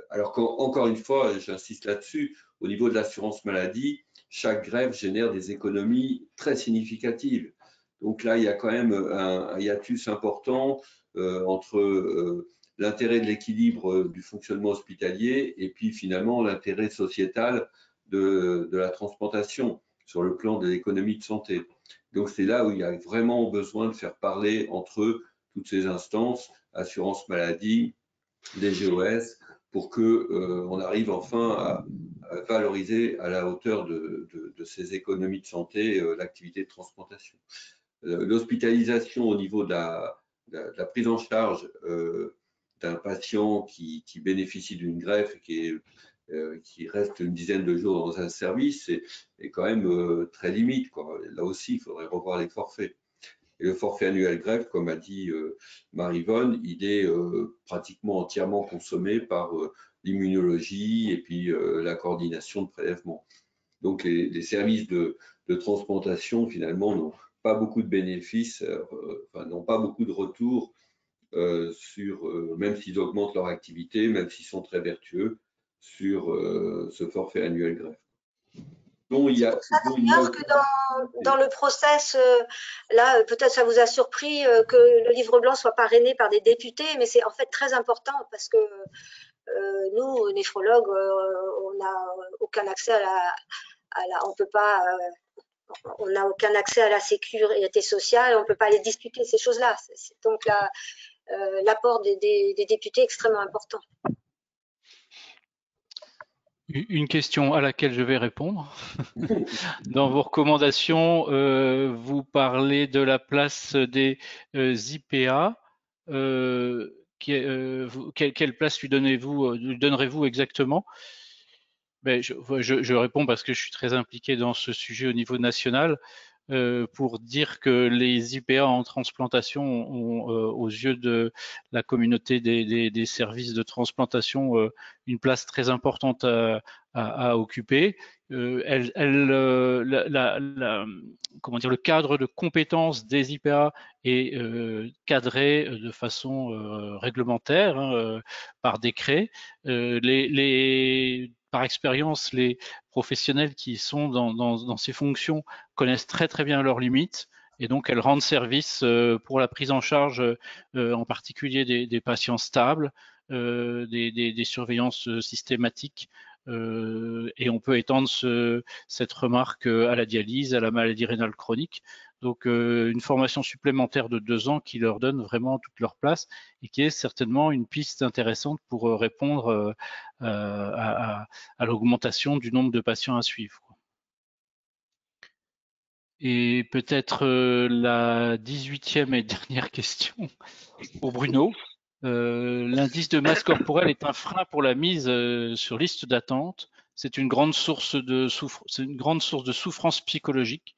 Alors qu'encore une fois, j'insiste là-dessus, au niveau de l'assurance maladie, chaque greffe génère des économies très significatives. Donc là, il y a quand même un hiatus important entre l'intérêt de l'équilibre du fonctionnement hospitalier et puis finalement l'intérêt sociétal de la transplantation sur le plan de l'économie de santé. Donc c'est là où il y a vraiment besoin de faire parler entre eux toutes ces instances, assurance maladie, DGOS, pour qu'on arrive enfin à valoriser à la hauteur de ces économies de santé l'activité de transplantation. L'hospitalisation au niveau de la prise en charge d'un patient qui bénéficie d'une greffe et qui reste une dizaine de jours dans un service est quand même très limite, quoi. Là aussi, il faudrait revoir les forfaits. Et le forfait annuel greffe, comme a dit Marie-Vonne, il est pratiquement entièrement consommé par l'immunologie et puis la coordination de prélèvement. Donc les services de transplantation, finalement, n'ont pas beaucoup de bénéfices, n'ont pas beaucoup de retours même s'ils augmentent leur activité, même s'ils sont très vertueux, sur ce forfait annuel greffe. C'est pour ça que dans le process, là, peut-être ça vous a surpris que le livre blanc soit parrainé par des députés, mais c'est en fait très important parce que nous, néphrologues, on n'a aucun accès on n'a aucun accès à la sécurité sociale, on ne peut pas aller discuter ces choses-là. Donc l'apport des députés est extrêmement important. Une question à laquelle je vais répondre. Dans vos recommandations, vous parlez de la place des IPA. Quelle place lui donnerez-vous exactement? Je réponds parce que je suis très impliqué dans ce sujet au niveau national. Pour dire que les IPA en transplantation ont, aux yeux de la communauté des services de transplantation, une place très importante à occuper. Comment dire, le cadre de compétences des IPA est cadré de façon réglementaire, hein, par décret. Par expérience, les professionnels qui sont dans ces fonctions connaissent très très bien leurs limites et donc elles rendent service pour la prise en charge en particulier des patients stables des surveillances systématiques. Et on peut étendre cette remarque à la dialyse, à la maladie rénale chronique. Donc une formation supplémentaire de 2 ans qui leur donne vraiment toute leur place et qui est certainement une piste intéressante pour répondre à l'augmentation du nombre de patients à suivre. Et peut-être la 18e et dernière question pour Bruno. L'indice de masse corporelle est un frein pour la mise sur liste d'attente. C'est une grande source de souffrance psychologique.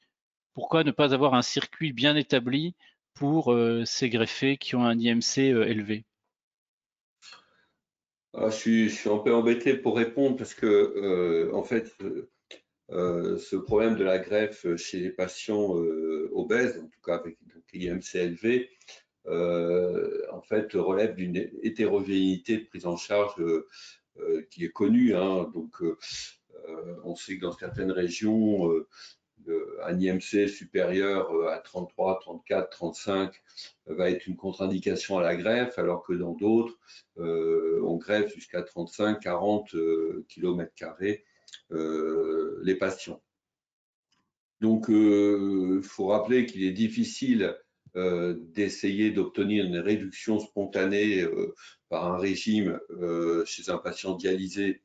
Pourquoi ne pas avoir un circuit bien établi pour ces greffés qui ont un IMC élevé? Je suis un peu embêté pour répondre parce que, en fait, ce problème de la greffe chez les patients obèses, en tout cas avec IMC élevé, en fait, relève d'une hétérogénéité de prise en charge qui est connue. Hein. Donc, on sait que dans certaines régions, un IMC supérieur à 33, 34, 35 va être une contre-indication à la greffe, alors que dans d'autres, on greffe jusqu'à 35, 40 km² les patients. Donc, il faut rappeler qu'il est difficile d'essayer d'obtenir une réduction spontanée par un régime chez un patient dialysé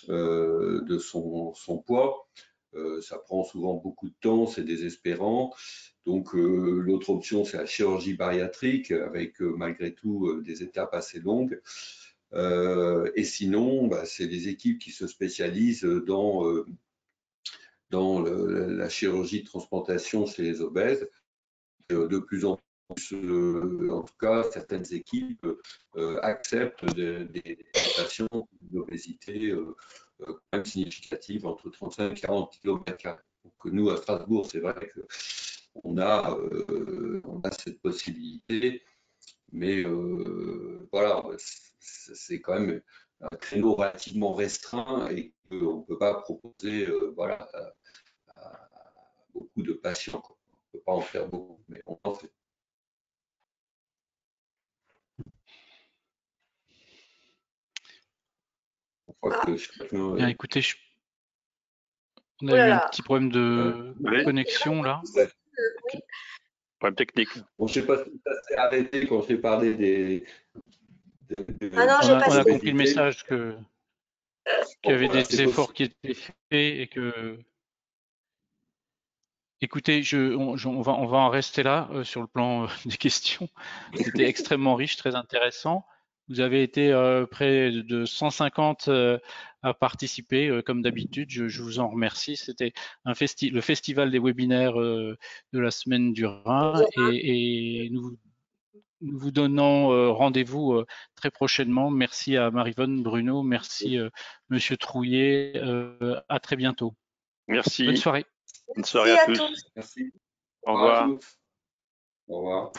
de son poids. Ça prend souvent beaucoup de temps, c'est désespérant. Donc, l'autre option, c'est la chirurgie bariatrique avec malgré tout des étapes assez longues. Et sinon, c'est les équipes qui se spécialisent dans la chirurgie de transplantation chez les obèses. De plus en plus, en tout cas, certaines équipes acceptent des patients d'obésité quand même significative, entre 35 et 40 km². Donc, nous, à Strasbourg, c'est vrai qu'on a cette possibilité, mais voilà, c'est quand même un créneau relativement restreint et qu'on ne peut pas proposer voilà, à beaucoup de patients. Quoi. On ne peut pas en faire beaucoup, mais on en fait. Bien, écoutez, on a eu un petit problème de connexion là. Oui. Problème technique. Bon, je ne sais pas si ça s'est arrêté quand j'ai parlé des. Ah non, j'ai pas on a compris le message qu'il y avait des efforts qui étaient faits et que. Écoutez, on va en rester là sur le plan des questions. C'était extrêmement riche, très intéressant. Vous avez été près de 150 à participer, comme d'habitude. Je vous en remercie. C'était le festival des webinaires de la semaine du Rhin et nous vous donnons rendez-vous très prochainement. Merci à Marie-Vonne, Bruno, merci Monsieur Trouillet. À très bientôt. Merci. Bonne soirée. Bonne soirée à tous. Merci. Au revoir. Au revoir.